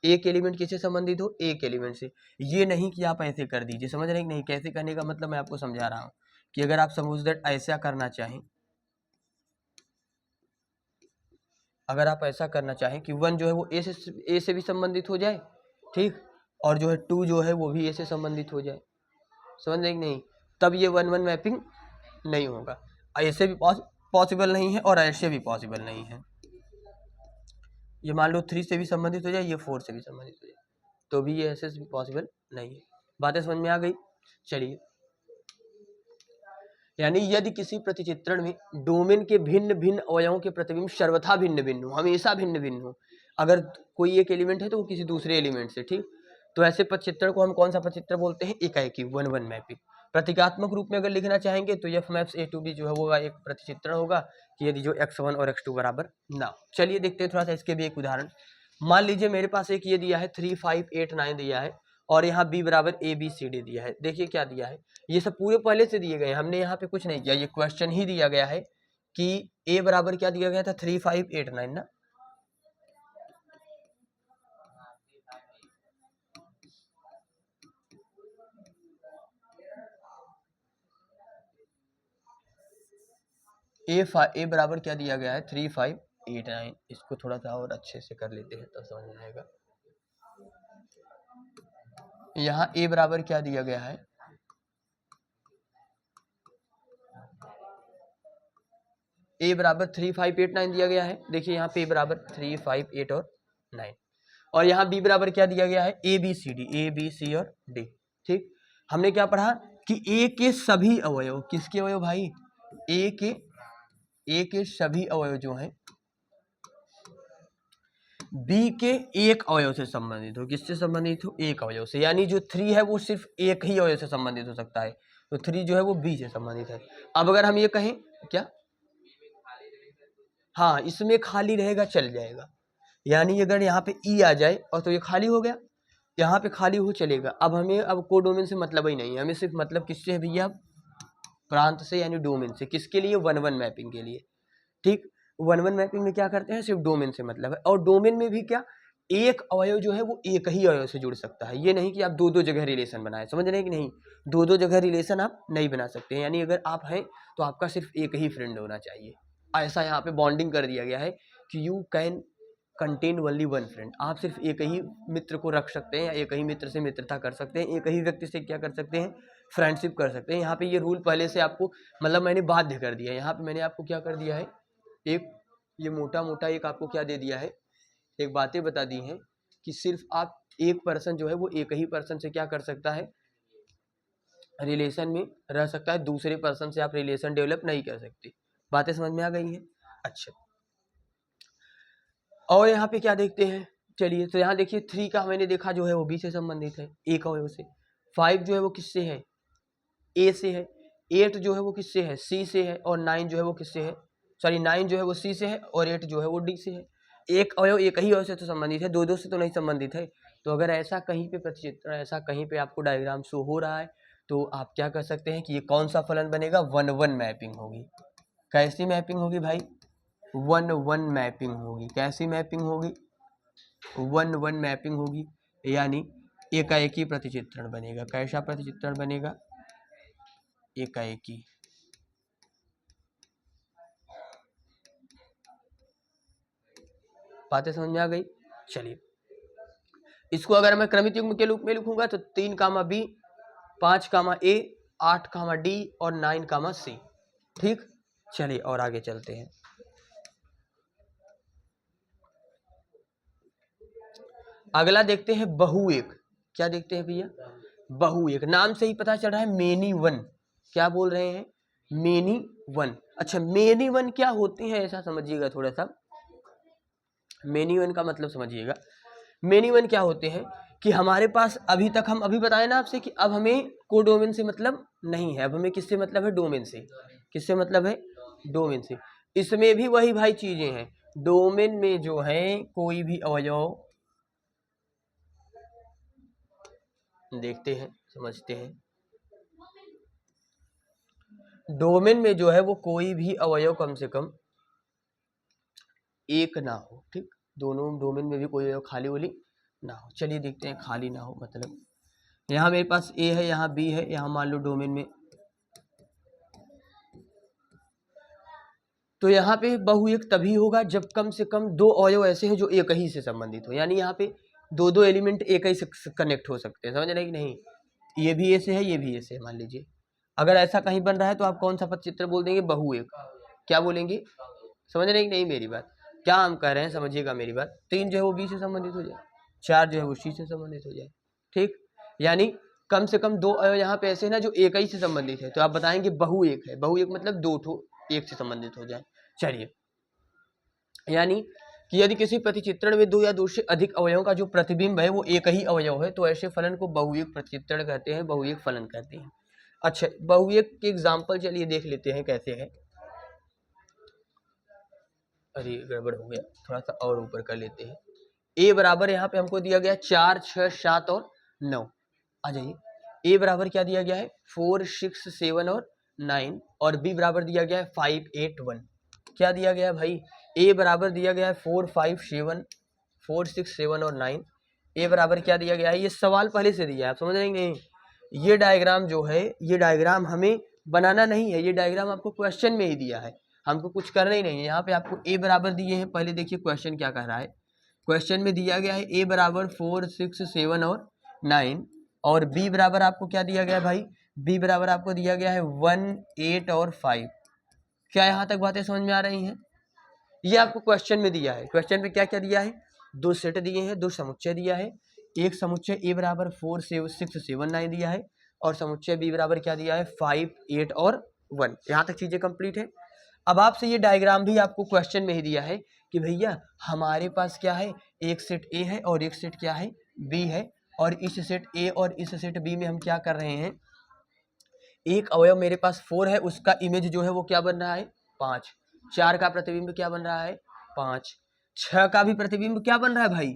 एक एलिमेंट किससे संबंधित हो? एक एलिमेंट से। ये नहीं कि आप ऐसे कर दीजिए, समझ रहे हैं कि नहीं? कैसे करने का मतलब मैं आपको समझा रहा हूँ कि अगर आप सपोज दैट ऐसा करना चाहें, अगर आप ऐसा करना चाहें कि 1 जो है वो ए से भी संबंधित हो जाए, ठीक, और जो है 2 जो है वो भी ए से संबंधित हो जाए, समझ रहे कि नहीं? तब ये 1-1 मैपिंग नहीं होगा। ऐसे भी पॉसिबल नहीं है और ऐसे भी पॉसिबल नहीं है। ये मान लो 3 से भी संबंधित हो जाए, ये 4 से भी संबंधित हो जाए, तो भी ये ऐसे भी पॉसिबल नहीं है। बातें समझ में आ गई? चलिए, यानी यदि किसी प्रतिचित्रण में डोमेन के भिन्न भिन्न अवयवों के प्रतिबिंब सर्वथा भिन्न भिन्न हो, हमेशा भिन्न भिन्न हो। अगर कोई एक एलिमेंट है तो वो किसी दूसरे एलिमेंट से, ठीक, तो ऐसे प्रतिचित्रण को हम कौन सा प्रतिचित्रण बोलते हैं? एकाएकी 1-1 मैपिंग। प्रतीकात्मक रूप में अगर लिखना चाहेंगे तो F maps A to B जो है वो एक प्रतिचित्रण होगा कि यदि जो x1 और x2 बराबर ना हो। चलिए देखते हैं थोड़ा सा इसके भी एक उदाहरण। मान लीजिए मेरे पास एक ये दिया है 3 5 8 9 दिया है और यहाँ b बराबर ABCD दिया है। देखिए क्या दिया है, ये सब पूरे पहले से दिए गए, हमने यहाँ पे कुछ नहीं किया, ये क्वेश्चन ही दिया गया है कि a बराबर क्या दिया गया था? 3 5 8 9 ना। ए बराबर क्या दिया गया है? 3 5 8 9। इसको थोड़ा सा और अच्छे से कर लेते हैं तब समझ में आएगा। यहाँ ए बराबर क्या दिया गया है? ए बराबर 3 5 8 9 दिया गया है। देखिए यहाँ पे ए बराबर 3 5 8 और 9 और यहाँ बी बराबर क्या दिया गया है? ABCD, A B C और D, ठीक। हमने क्या पढ़ा कि ए के सभी अवयव, किसके अवयव भाई? ए के सभी अवयव जो हैं बी के एक अवयव से संबंधित हो। किससे संबंधित हो? एक अवयव से। यानी जो 3 है वो सिर्फ एक ही अवयव से संबंधित हो सकता है, तो 3 जो है वो बी से संबंधित है। अब अगर हम ये कहें क्या, हाँ इसमें खाली रहेगा चल जाएगा, यानी अगर यहाँ पे ई आ जाए और तो ये खाली हो गया, यहाँ पे खाली हो चलेगा। अब हमें अब कोडोमेन से मतलब ही नहीं है, हमें सिर्फ मतलब किससे है भैया? प्रांत से, यानी डोमेन से। किसके लिए? 1-1 मैपिंग के लिए, ठीक। 1-1 मैपिंग में क्या करते हैं? सिर्फ डोमेन से मतलब है। और डोमेन में भी क्या, एक अवयव जो है वो एक ही अवयव से जुड़ सकता है। ये नहीं कि आप दो दो जगह रिलेशन बनाए, समझ रहे हैं कि नहीं? दो दो जगह रिलेशन आप नहीं बना सकते हैं। यानी अगर आप हैं तो आपका सिर्फ एक ही फ्रेंड होना चाहिए। ऐसा यहाँ पे बॉन्डिंग कर दिया गया है कि you can contain only 1 friend. आप सिर्फ एक ही मित्र को रख सकते हैं या एक ही मित्र से मित्रता कर सकते हैं, एक ही व्यक्ति से क्या कर सकते हैं? फ्रेंडशिप कर सकते हैं। यहाँ पे ये रूल पहले से आपको मतलब मैंने बाध्य कर दिया है। यहाँ पे मैंने आपको क्या कर दिया है? एक ये मोटा मोटा एक आपको क्या दे दिया है? एक बातें बता दी हैं कि सिर्फ आप एक पर्सन जो है वो एक ही पर्सन से क्या कर सकता है? रिलेशन में रह सकता है, दूसरे पर्सन से आप रिलेशन डेवलप नहीं कर सकते। बातें समझ में आ गई हैं? अच्छा, और यहाँ पे क्या देखते हैं? चलिए, तो यहाँ देखिए 3 का मैंने देखा जो है वो बी से संबंधित है, एक अवयव से। 5 जो है वो किससे है? ए से है। 8 जो है वो किससे है? सी से है। और 9 जो है वो किससे है? सॉरी 9 जो है वो सी से है और 8 जो है वो डी से है। एक अवयव एक ही अवयव से तो संबंधित है, दो दो से तो नहीं संबंधित है। तो अगर ऐसा कहीं पे प्रतिचित्रण, ऐसा कहीं पे आपको डायग्राम शो हो रहा है तो आप क्या कर सकते हैं कि ये कौन सा फलन बनेगा, 1-1 मैपिंग होगी। कैसी मैपिंग होगी भाई, 1-1 मैपिंग होगी। कैसी मैपिंग होगी, 1-1 मैपिंग होगी, यानी एकाएकी प्रतिचित्रण बनेगा। कैसा प्रतिचित्रण बनेगा, एकाएकी। बातें समझ में आ गई। चलिए इसको अगर मैं क्रमित युग्म के रूप में लिखूंगा तो 3, B, 5, A, 8, D और 9, C। ठीक, चलिए और आगे चलते हैं। अगला देखते हैं बहुएक। क्या देखते हैं भैया, बहुएक। नाम से ही पता चल रहा है मेनी वन। क्या बोल रहे हैं, मेनी वन। अच्छा मेनी वन क्या होते हैं ऐसा समझिएगा थोड़ा सा। मेनी वन का मतलब समझिएगा। मेनी वन क्या होते हैं कि हमारे पास अभी तक हम अभी बताए ना आपसे कि अब हमें कोडोमेन से मतलब नहीं है, अब हमें किससे मतलब है, डोमेन से। किससे मतलब है, डोमेन से। इसमें भी वही भाई चीजें हैं। डोमेन में जो है कोई भी अवयव देखते हैं, समझते हैं। डोमेन में जो है वो कोई भी अवयव कम से कम एक ना हो। ठीक, दोनों डोमेन में भी कोई अवयव खाली वाली ना हो। चलिए देखते हैं खाली ना हो मतलब। यहाँ मेरे पास ए है, यहाँ बी है, यहाँ मान लो डोमेन में, तो यहाँ पे बहुएक तभी होगा जब कम से कम दो अवयव ऐसे हैं जो एक ही से संबंधित हो। यानी यहाँ पे दो दो एलिमेंट एक ही से कनेक्ट हो सकते हैं। समझ रहे कि नहीं, ये भी ऐसे है, ये भी ऐसे है। मान लीजिए अगर ऐसा कहीं बन रहा है तो आप कौन सा पदचित्र बोल देंगे, बहुएक। क्या बोलेंगे, समझ रहे कि नहीं मेरी बात। क्या हम कह रहे हैं समझिएगा मेरी बात। 3 जो है वो बी से संबंधित हो जाए, 4 जो है वो सी से संबंधित हो जाए। ठीक, यानी कम से कम दो अवयव यहाँ पे ऐसे हैं ना जो एक ही से संबंधित है, तो आप बताएंगे बहुएक है। बहुएक मतलब दो ठो एक से संबंधित हो जाए। चलिए, यानी कि यदि किसी प्रतिचित्रण में दो या दो से अधिक अवयवों का जो प्रतिबिंब है वो एक ही अवयव है तो ऐसे फलन को बहुएक प्रतिचित्रण कहते हैं, बहुएक फलन कहते हैं। अच्छा बहुएक के एग्जाम्पल चलिए देख लेते हैं कैसे है। अरे गड़बड़ हो गया, थोड़ा सा और ऊपर कर लेते हैं। ए बराबर यहाँ पे हमको दिया गया 4, 6, 7 और 9। आ जाइए, ए बराबर क्या दिया गया है 4, 6, 7 और 9, और बी बराबर दिया गया है 5, 8, 1। क्या दिया गया है भाई, ए बराबर दिया गया है 4, 5, 7, 4, 6, 7 और 9। ए बराबर क्या दिया गया है, ये सवाल पहले से दिया है, आप समझ रहे हैं नहीं। ये डायग्राम जो है, ये डायग्राम हमें बनाना नहीं है, ये डायग्राम आपको क्वेश्चन में ही दिया है, हमको कुछ करना ही नहीं है। यहाँ पे आपको ए बराबर दिए हैं, पहले देखिए क्वेश्चन क्या कह रहा है। क्वेश्चन में दिया गया है ए बराबर 4, 6, 7 और 9, और बी बराबर आपको क्या दिया गया है भाई, बी बराबर आपको दिया गया है 1, 8 और 5। क्या यहाँ तक बातें समझ में आ रही हैं। ये आपको क्वेश्चन में दिया है। क्वेश्चन में क्या क्या दिया है, दो सेट दिए हैं, दो समुच्चय दिया है। एक समुच्चय ए बराबर 4, 6, 7, 9 दिया है, और समुच्चय बी बराबर क्या दिया है 5, 8 और 1। यहाँ तक चीजें कंप्लीट है। अब आपसे ये डायग्राम भी आपको क्वेश्चन में ही दिया है कि भैया हमारे पास क्या है, एक सेट ए है और एक सेट क्या है, बी है, और इस सेट ए और इस सेट बी में हम क्या कर रहे हैं, एक अवयव मेरे पास 4 है, उसका इमेज जो है वो क्या बन रहा है 5। 4 का प्रतिबिंब क्या बन रहा है 5। 6 का भी प्रतिबिंब क्या बन रहा है भाई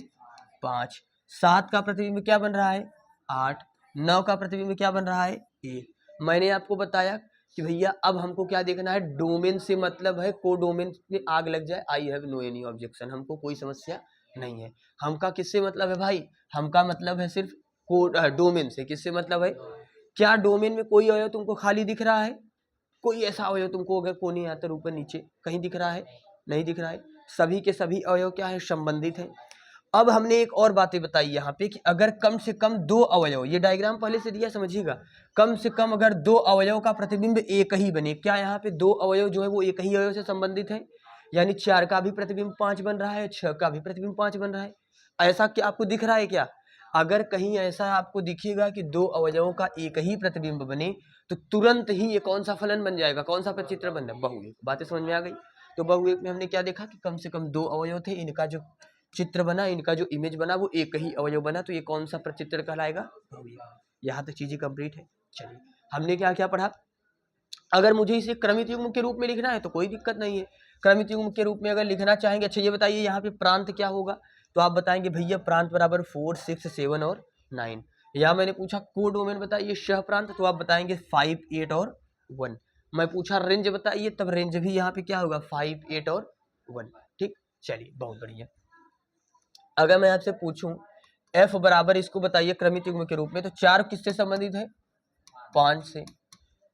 5। 7 का प्रतिबिंब क्या बन रहा है 8। 9 का प्रतिबिंब क्या बन रहा है 1। मैंने आपको बताया कि भैया अब हमको क्या देखना है, डोमेन से मतलब है कोडोमेन में आग लग जाए, I have no any objection, हमको कोई समस्या नहीं है। हमका किससे मतलब है भाई, हमका मतलब है सिर्फ डोमेन से। किससे मतलब है, क्या डोमेन में कोई अवयव तुमको खाली दिख रहा है, कोई ऐसा अवयव तुमको अगर कोने यहाँ तक ऊपर नीचे कहीं दिख रहा है, नहीं दिख रहा है। सभी के सभी अवयव क्या है, संबंधित है। अब हमने एक और बातें बताई यहाँ पे कि अगर कम से कम दो अवयव, ये डायग्राम पहले से दिया समझिएगा, कम से कम अगर दो अवयव का प्रतिबिंब एक ही बने। क्या यहाँ पे दो अवयव जो है वो एक ही अवयव से संबंधित है, यानी 4 का भी प्रतिबिंब 5 बन रहा है, 6 का भी प्रतिबिंब 5 बन रहा है। ऐसा क्या आपको दिख रहा है क्या, अगर कहीं ऐसा आपको दिखेगा कि दो अवयवों का एक ही प्रतिबिंब बने तो तुरंत ही ये कौन सा फलन बन जाएगा, कौन सा प्रतिचित्र बन जाएगा, बहुएक। बातें समझ में आ गई। तो बहुएक में हमने क्या देखा कि कम से कम दो अवयव थे, इनका जो चित्र बना, इनका जो इमेज बना वो एक ही अवयव बना, तो ये कौन सा प्रचित्र कहलाएगा, बहुएक। यहाँ तक चीजें कंप्लीट है। चलिए हमने क्या क्या पढ़ा। अगर मुझे इसे क्रमित युग्म के रूप में लिखना है तो कोई दिक्कत नहीं है, क्रमित युग्म के रूप में अगर लिखना चाहेंगे। अच्छा ये बताइए यहाँ पे प्रांत क्या होगा, तो आप बताएंगे भैया प्रांत बराबर 4, 6, 7 और 9। या मैंने पूछा कोडोमेन बताइए शह प्रांत, तो आप बताएंगे 5, 8 और 1। मैं पूछा रेंज बताइए, तब रेंज भी यहाँ पे क्या होगा 5, 8 और 1। ठीक, चलिए बहुत बढ़िया। अगर मैं आपसे पूछूं f बराबर इसको बताइए क्रमिक युग्म के रूप में, तो 4 किससे संबंधित है 5 से,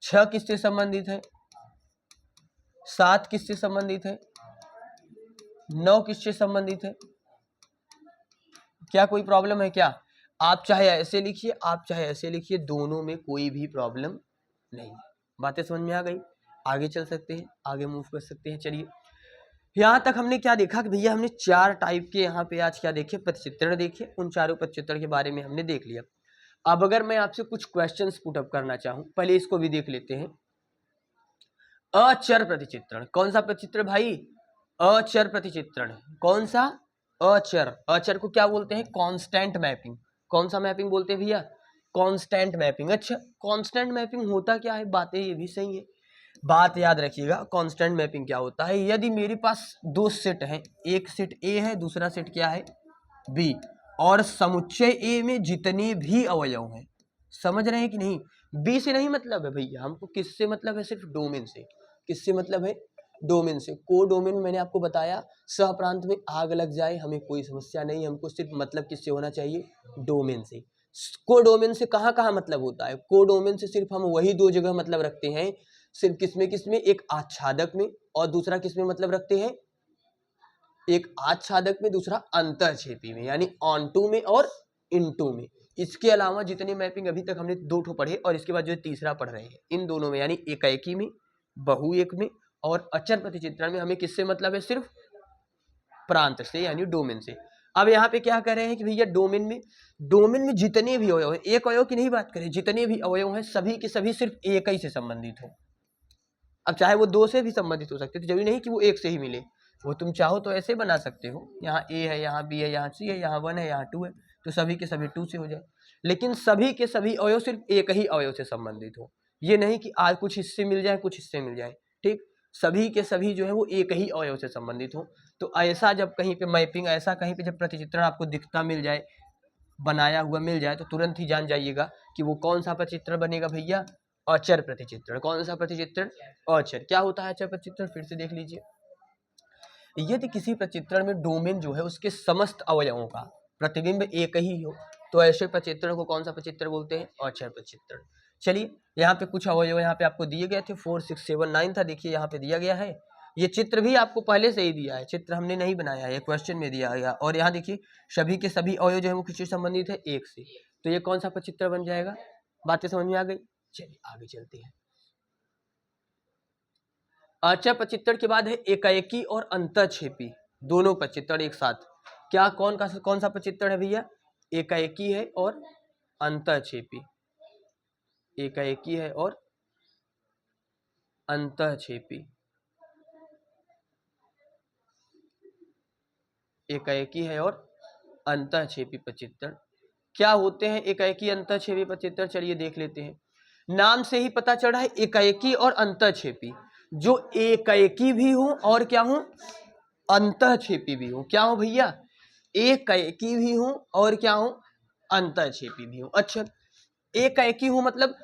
6 किससे संबंधित है 7 किससे संबंधित है, 9 किससे संबंधित है। क्या कोई प्रॉब्लम है क्या? आप चाहे ऐसे लिखिए, आप चाहे ऐसे लिखिए, दोनों में कोई भी प्रॉब्लम नहीं। बातें समझ में आ गई? आगे चल सकते हैं, आगे मूव कर सकते हैं। चलिए यहाँ तक हमने क्या देखा कि भैया हमने 4 टाइप के यहाँ पे आज क्या देखे, प्रतिचित्रण देखे। उन चारों प्रतिचित्रण के बारे में हमने देख लिया। अब अगर मैं आपसे कुछ क्वेश्चंस पुटअप करना चाहूं, पहले इसको भी देख लेते हैं। अचर प्रतिचित्रण, कौन सा प्रतिचित्रण भाई? अचर प्रतिचित्रण। कौन सा? अचर। अचर को क्या बोलते हैं? Constant mapping. कौन सा मैपिंग बोलते हैं भैया? Constant mapping. अच्छा, कांस्टेंट मैपिंग होता क्या है? बातें ये भी सही है, बात याद रखिएगा। कांस्टेंट मैपिंग क्या होता है? यदि मेरे पास 2 सेट हैं, एक सेट ए है, दूसरा सेट क्या है बी, और समुच्चय ए में जितने भी अवयव हैं, समझ रहे हैं कि नहीं? बी से नहीं मतलब है भैया, हमको किससे मतलब है? सिर्फ डोमेन से। किससे मतलब है? डोमेन से। को डोमेन मैंने आपको बताया, सहप्रांत में आग लग जाए हमें कोई समस्या नहीं, हमको सिर्फ मतलब किससे होना चाहिए? डोमेन से। को डोमेन से कहाँ कहाँ मतलब होता है? को डोमेन से सिर्फ हम वही 2 जगह मतलब रखते हैं, सिर्फ किसमें किसमें? एक आच्छादक में, और दूसरा किसमें मतलब रखते हैं? एक आच्छादक में, दूसरा अंतःक्षेपी में, यानी ऑनटू में और इनटू में। इसके अलावा जितने मैपिंग अभी तक हमने 2 ठो पढ़े, और इसके बाद जो तीसरा पढ़ रहे हैं, इन दोनों में यानी एकाएकी में, बहुएक में और अचर प्रतिचित्रण में हमें किससे मतलब है? सिर्फ प्रांत से, यानी डोमेन से। अब यहाँ पे क्या कर रहे हैं कि भैया डोमेन में जितने भी अवयव है, एक अवयव की नहीं बात करें, जितने भी अवयव हैं सभी के सभी सिर्फ एक ही से संबंधित हो। अब चाहे वो 2 से भी संबंधित हो सकते थे, जरूरी नहीं कि वो 1 से ही मिले। वो तुम चाहो तो ऐसे बना सकते हो, यहाँ ए है, यहाँ बी है, यहाँ सी है, यहाँ 1 है, यहाँ 2 है, तो सभी के सभी 2 से हो जाए। लेकिन सभी के सभी अवयव सिर्फ एक ही अवयव से संबंधित हो। ये नहीं कि आज कुछ हिस्से मिल जाए, कुछ हिस्से मिल जाए। ठीक, सभी के सभी जो है वो एक ही अवयव से संबंधित हो। तो ऐसा जब कहीं पे मैपिंग, ऐसा कहीं पे जब प्रतिचित्रण आपको दिखता मिल जाए, बनाया हुआ मिल जाए, तो तुरंत ही जान जाइएगा कि वो कौन सा प्रतिचित्रण बनेगा भैया? अचर प्रतिचित्रण। कौन सा प्रतिचित्रण? अचर। क्या होता है अचर प्रतिचित्रण? फिर से देख लीजिए। यदि किसी प्रतिचित्रण में डोमेन जो है उसके समस्त अवयवों का प्रतिबिंब एक ही हो, तो ऐसे प्रतिचित्रण को कौन सा प्रतिचित्रण बोलते हैं? अचर प्रतिचित्रण। चलिए यहाँ पे कुछ अवयव यहाँ पे आपको दिए गए थे, 4, 6, 7, 9 था। देखिए यहाँ पे दिया गया है, ये चित्र भी आपको पहले से ही दिया है, चित्र हमने नहीं बनाया है, क्वेश्चन में दिया गया। और यहाँ देखिए सभी के सभी अवयव जो है वो किससे संबंधित है? एक से। तो ये कौन सा प्रतिचित्रण बन जाएगा? बातें समझ में आ गई? चलिए आगे चलते हैं। अचर प्रतिचित्रण के बाद है एकाएकी और अंतःक्षेपी, दोनों प्रतिचित्रण एक साथ। क्या कौन सा प्रतिचित्रण है भैया? एकाएकी है और अंतःक्षेपी। एकाएकी है और अंतःक्षेपी। एकाएकी है और अंतःक्षेपी प्रतिचित्रण। क्या होते हैं एकाएकी अंतःक्षेपी प्रतिचित्रण? चलिए देख लेते हैं। नाम से ही पता चल रहा है एकाएकी और अंतःक्षेपी। जो एकाएकी भी हो और क्या हो? अंतःक्षेपी भी हो। क्या हो भैया? एकाएकी भी हो और क्या हो? अंतःक्षेपी भी हो। अच्छा, एकाएकी हो मतलब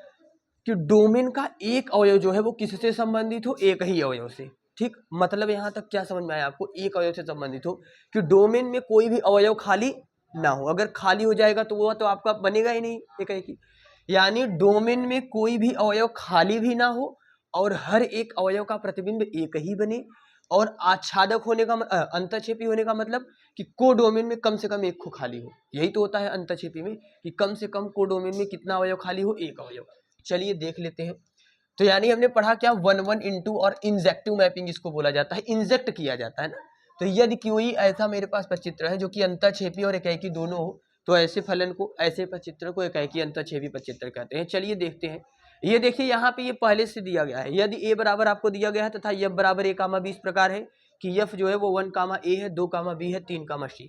कि डोमेन का एक अवयव जो है वो किससे संबंधित हो? एक ही अवयव से। ठीक, मतलब यहाँ तक क्या समझ में आया आपको? एक अवयव से संबंधित हो, कि डोमेन में कोई भी अवयव खाली ना हो। अगर खाली हो जाएगा तो वो तो आपका बनेगा ही नहीं एकाएकी। यानी डोमेन में कोई भी अवयव खाली भी ना हो, और हर एक अवयव का प्रतिबिंब एक ही बने, और आच्छादक होने का अंतःक्षेपी होने का मतलब कि को डोमेन में कम से कम एक को खाली हो। यही तो होता है अंतःक्षेपी में, कि कम से कम को डोमेन में कितना अवयव खाली हो? एक अवयव। चलिए देख लेते हैं। तो यानी हमने पढ़ा क्या? 1-1 इंटू और इंजेक्टिव मैपिंग इसको बोला जाता है, इंजेक्ट किया जाता है ना। तो यदि कोई ऐसा मेरे पास प्रतिचित्रण है जो कि अंतःक्षेपी और एकाएकी दोनों हो, तो ऐसे फलन को, ऐसे प्रतिचित्रण को एकाएकी अंतःक्षेपी प्रतिचित्रण कहते हैं। चलिए देखते हैं। ये देखिए यहाँ पे ये पहले से दिया गया है। यदि a बराबर आपको दिया गया है तथा f बराबर a, b इस प्रकार है कि f जो है वो 1, a है, 2, b है, 3, c।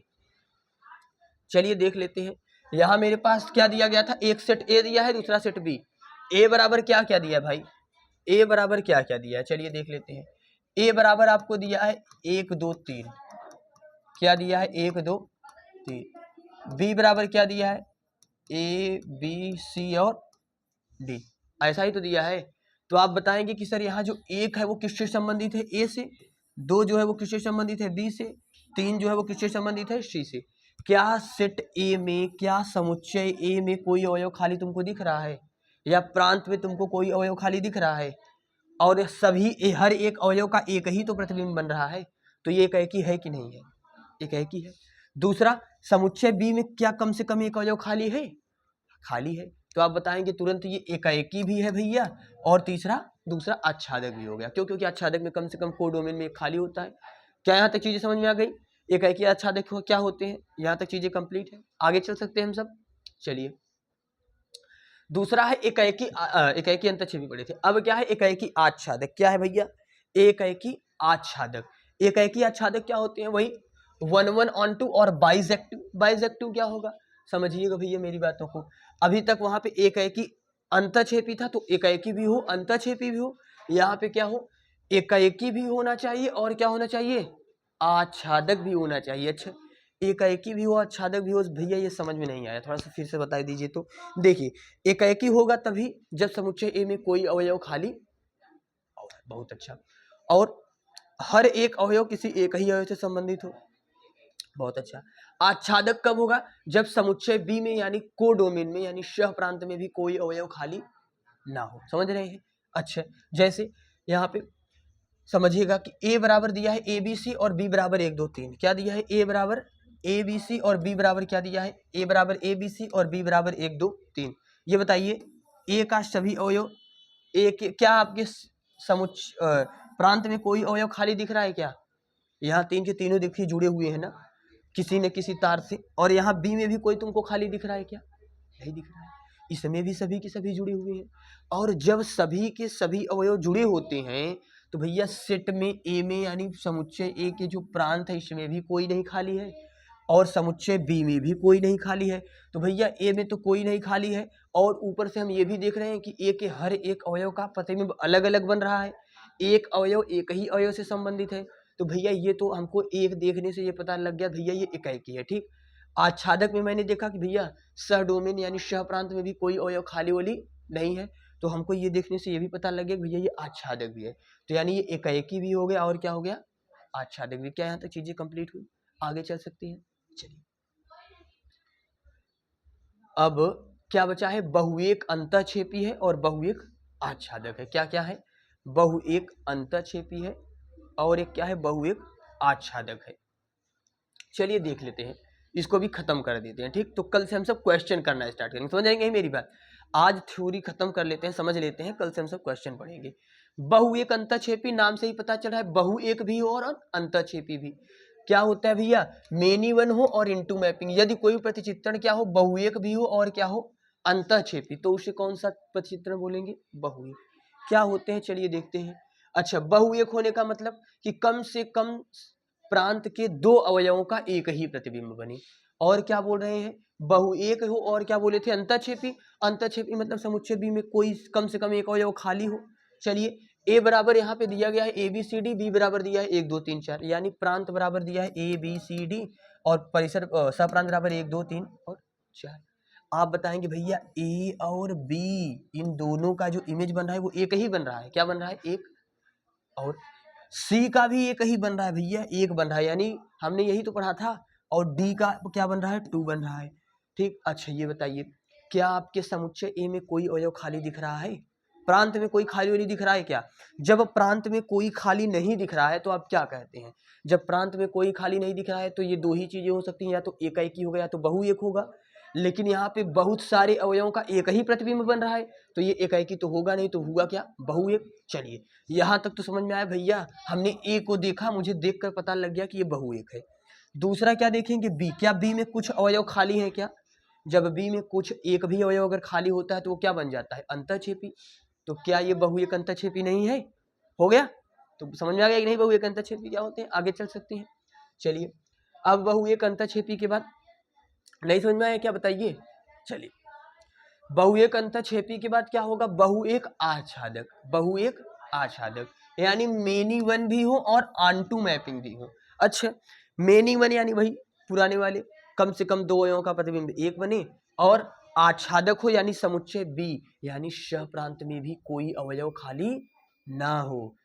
चलिए देख लेते हैं। यहाँ मेरे पास क्या दिया गया था? एक सेट a दिया है, दूसरा सेट b। a बराबर क्या क्या दिया है भाई? a बराबर क्या क्या दिया है? चलिए देख लेते हैं। a बराबर आपको दिया है 1, 2, 3। क्या दिया है? 1, 2, 3। बी बराबर क्या दिया है, ए बी सी और डी, ऐसा ही तो दिया है। तो आप बताएंगे कि सर यहाँ जो 1 है वो किससे संबंधित है, ए से, 2 जो है वो किससे संबंधित है, बी से, 3 जो है वो किससे संबंधित है, सी से। क्या सेट ए में, क्या समुच्चय ए में कोई अवयव खाली तुमको दिख रहा है, या प्रांत में तुमको कोई अवयव खाली दिख रहा है? और सभी हर एक अवयव का एक ही तो प्रतिबिंब बन रहा है, तो ये एकाएकी है कि नहीं है, एकाएकी है। दूसरा, समुच्चय बी में क्या कम से कम एक अवयव खाली है, खाली है। तो आप बताएंगे तुरंत ये एकाएकी भी है भैया, और दूसरा आच्छादक भी हो गया। क्यों? क्योंकि आच्छादक में कम से कम कोडोमेन में एक खाली होता है। क्या यहाँ तक चीजें समझ में आ गई? एकाएकी आच्छादक क्या होते हैं, यहाँ तक चीजें कंप्लीट है। आगे चल सकते हैं हम सब, चलिए। दूसरा है एकाएकी अंतःक्षेपी पढ़े थे। अब क्या है एकाएकी आच्छादक, क्या है भैया, एकाएकी आच्छादक। एकाएकी आच्छादक क्या होते हैं, वही 1 1 on 2 और बाइजेक्टिव। बाइजेक्टिव क्या होगा, समझिएगा भैया मेरी बातों को। अभी तक वहां पे एकाएकी अंतःक्षेपी था, तो एकाएकी भी हो अंतःक्षेपी भी हो, यहाँ पे क्या हो, एकाएकी भी होना चाहिए और क्या होना चाहिए, आच्छादक भी होना चाहिए। अच्छा, एकाएकी भी हो आच्छादक भी हो, भैया ये समझ में नहीं आया, थोड़ा सा फिर से बता दीजिए। तो देखिए, एकाएकी होगा तभी जब समुच्चय ए में कोई अवयव खाली, बहुत अच्छा, और हर एक अवयव किसी एक ही अवयव से संबंधित हो, बहुत अच्छा। आच्छादक कब होगा, जब समुच्चय बी में यानी कोडोमेन में यानी सह प्रांत में भी कोई अवयव खाली ना हो। समझ रहे हैं? अच्छा, जैसे यहाँ पे समझिएगा कि ए बराबर दिया है ए बी सी और बी बराबर 1 2 3। क्या दिया है, ए बराबर ए बी सी और बी बराबर क्या दिया है, ए बराबर ए बी सी और बी बराबर 1 2 3। ये बताइए ए का सभी अवयव, ए के क्या आपके प्रांत में कोई अवयव खाली दिख रहा है क्या? यहाँ 3 के तीनों देखिए जुड़े हुए हैं ना किसी न किसी तार से, और यहाँ बी में भी कोई तुमको खाली दिख रहा है क्या? नहीं दिख रहा है। इसमें भी सभी के सभी जुड़े हुए हैं, और जब सभी के सभी अवयव जुड़े होते हैं तो भैया सेट में ए में यानी समुच्चय ए के जो प्रांत है इसमें भी कोई नहीं खाली है, और समुच्चय बी में भी कोई नहीं खाली है। तो भैया ए में तो कोई नहीं खाली है, और ऊपर से हम ये भी देख रहे हैं कि ए के हर एक अवयव का प्रतिबिंब अलग अलग बन रहा है, एक अवयव एक ही अवयव से संबंधित है। तो भैया ये तो हमको एक देखने से ये पता लग गया भैया ये एकाएकी है, ठीक। आच्छादक में मैंने देखा कि भैया सह डोमेन यानी सह प्रांत में भी कोई अवयव खाली वाली नहीं है, तो हमको ये देखने से ये भी पता लग गया भैया ये आच्छादक भी है। तो यानी ये एकाएकी भी हो गया और क्या हो गया, आच्छादक भी। क्या यहाँ तक चीजें कंप्लीट हुई? आगे चल सकती हैं, चलिए। अब क्या बचा है, बहुएक अंतःक्षेपी है और बहुएक आच्छादक है। क्या क्या है, बहुएक अंतःक्षेपी है और एक क्या है, बहुएक आच्छादक है। चलिए देख लेते हैं, इसको भी खत्म कर देते हैं, ठीक। तो कल से हम सब क्वेश्चन करना स्टार्ट करेंगे, समझ आएंगे मेरी बात। आज थ्योरी खत्म कर लेते हैं, समझ लेते हैं, कल से हम सब क्वेश्चन पढ़ेंगे। बहुएक अंतःक्षेपी, नाम से ही पता चल रहा है बहुएक भी हो और अंतःक्षेपी भी। क्या होता है भैया, मेनी वन हो और इनटू मैपिंग। यदि कोई प्रतिचित्रण क्या हो, बहुएक भी हो और क्या हो, अंतःक्षेपी, तो उसे कौन सा प्रतिचित्रण बोलेंगे, बहुएक। क्या होते हैं चलिए देखते हैं। अच्छा, बहुएक होने का मतलब कि कम से कम प्रांत के दो अवयवों का एक ही प्रतिबिंब बने। और क्या बोल रहे हैं, बहुएक हो और क्या बोले थे, अंतःक्षेपी। अंतःक्षेपी मतलब समुच्चय बी में कोई कम से कम एक अवयव खाली हो। चलिए, ए बराबर यहाँ पे दिया गया है A B C D, B बराबर दिया है 1 2 3 4, यानी प्रांत बराबर दिया है ए बी सी डी और परिसर सप्रांत बराबर 1 2 3 और 4। आप बताएंगे भैया ए और बी इन दोनों का जो इमेज बन रहा है वो एक ही बन रहा है। क्या बन रहा है, एक। और सी का भी एक ही बन रहा है भैया, एक बन रहा है, यानी हमने यही तो पढ़ा था। और डी का क्या बन रहा है, 2 बन रहा है, ठीक। अच्छा ये बताइए, क्या आपके समुच्चय ए में कोई अवयव खाली दिख रहा है, प्रांत में कोई खाली नहीं दिख रहा है क्या? जब प्रांत में कोई खाली नहीं दिख रहा है तो आप क्या कहते हैं, जब प्रांत में कोई खाली नहीं दिख रहा है तो ये दो ही चीजें हो सकती हैं, या तो एकाएकी होगा या तो बहुएक होगा। लेकिन यहाँ पे बहुत सारे अवयवों का एक ही प्रतिबिंब बन रहा है, तो ये एकाएकी तो होगा नहीं, तो हुआ क्या, बहुएक। चलिए यहाँ तक तो समझ में आया भैया, हमने ए को देखा, मुझे देखकर पता लग गया कि ये बहुएक है। दूसरा क्या देखेंगे, बी। क्या बी में कुछ अवयव खाली है क्या? जब बी में कुछ एक भी अवयव अगर खाली होता है तो वो क्या बन जाता है, अंतःक्षेपी। तो क्या ये बहुएक अंतःक्षेपी नहीं है? हो गया, तो समझ में आ गया कि नहीं बहुएक अंतःक्षेपी क्या होते हैं। आगे चल सकते हैं, चलिए। अब बहुएक अंतःक्षेपी के बाद नहीं समझ में आया क्या, बताइए। चलिए, बहुएक अंतःक्षेपी के बाद क्या होगा, बहुएक आच्छादक। बहुएक आच्छादक यानी मेनी वन भी हो और ऑन टू मैपिंग भी हो। अच्छा, मेनी वन यानी वही पुराने वाले, कम से कम 2 अवयवों का प्रतिबिंब एक बने, और आच्छादक हो यानी समुच्चय बी यानी श प्रांत में भी कोई अवयव खाली ना हो।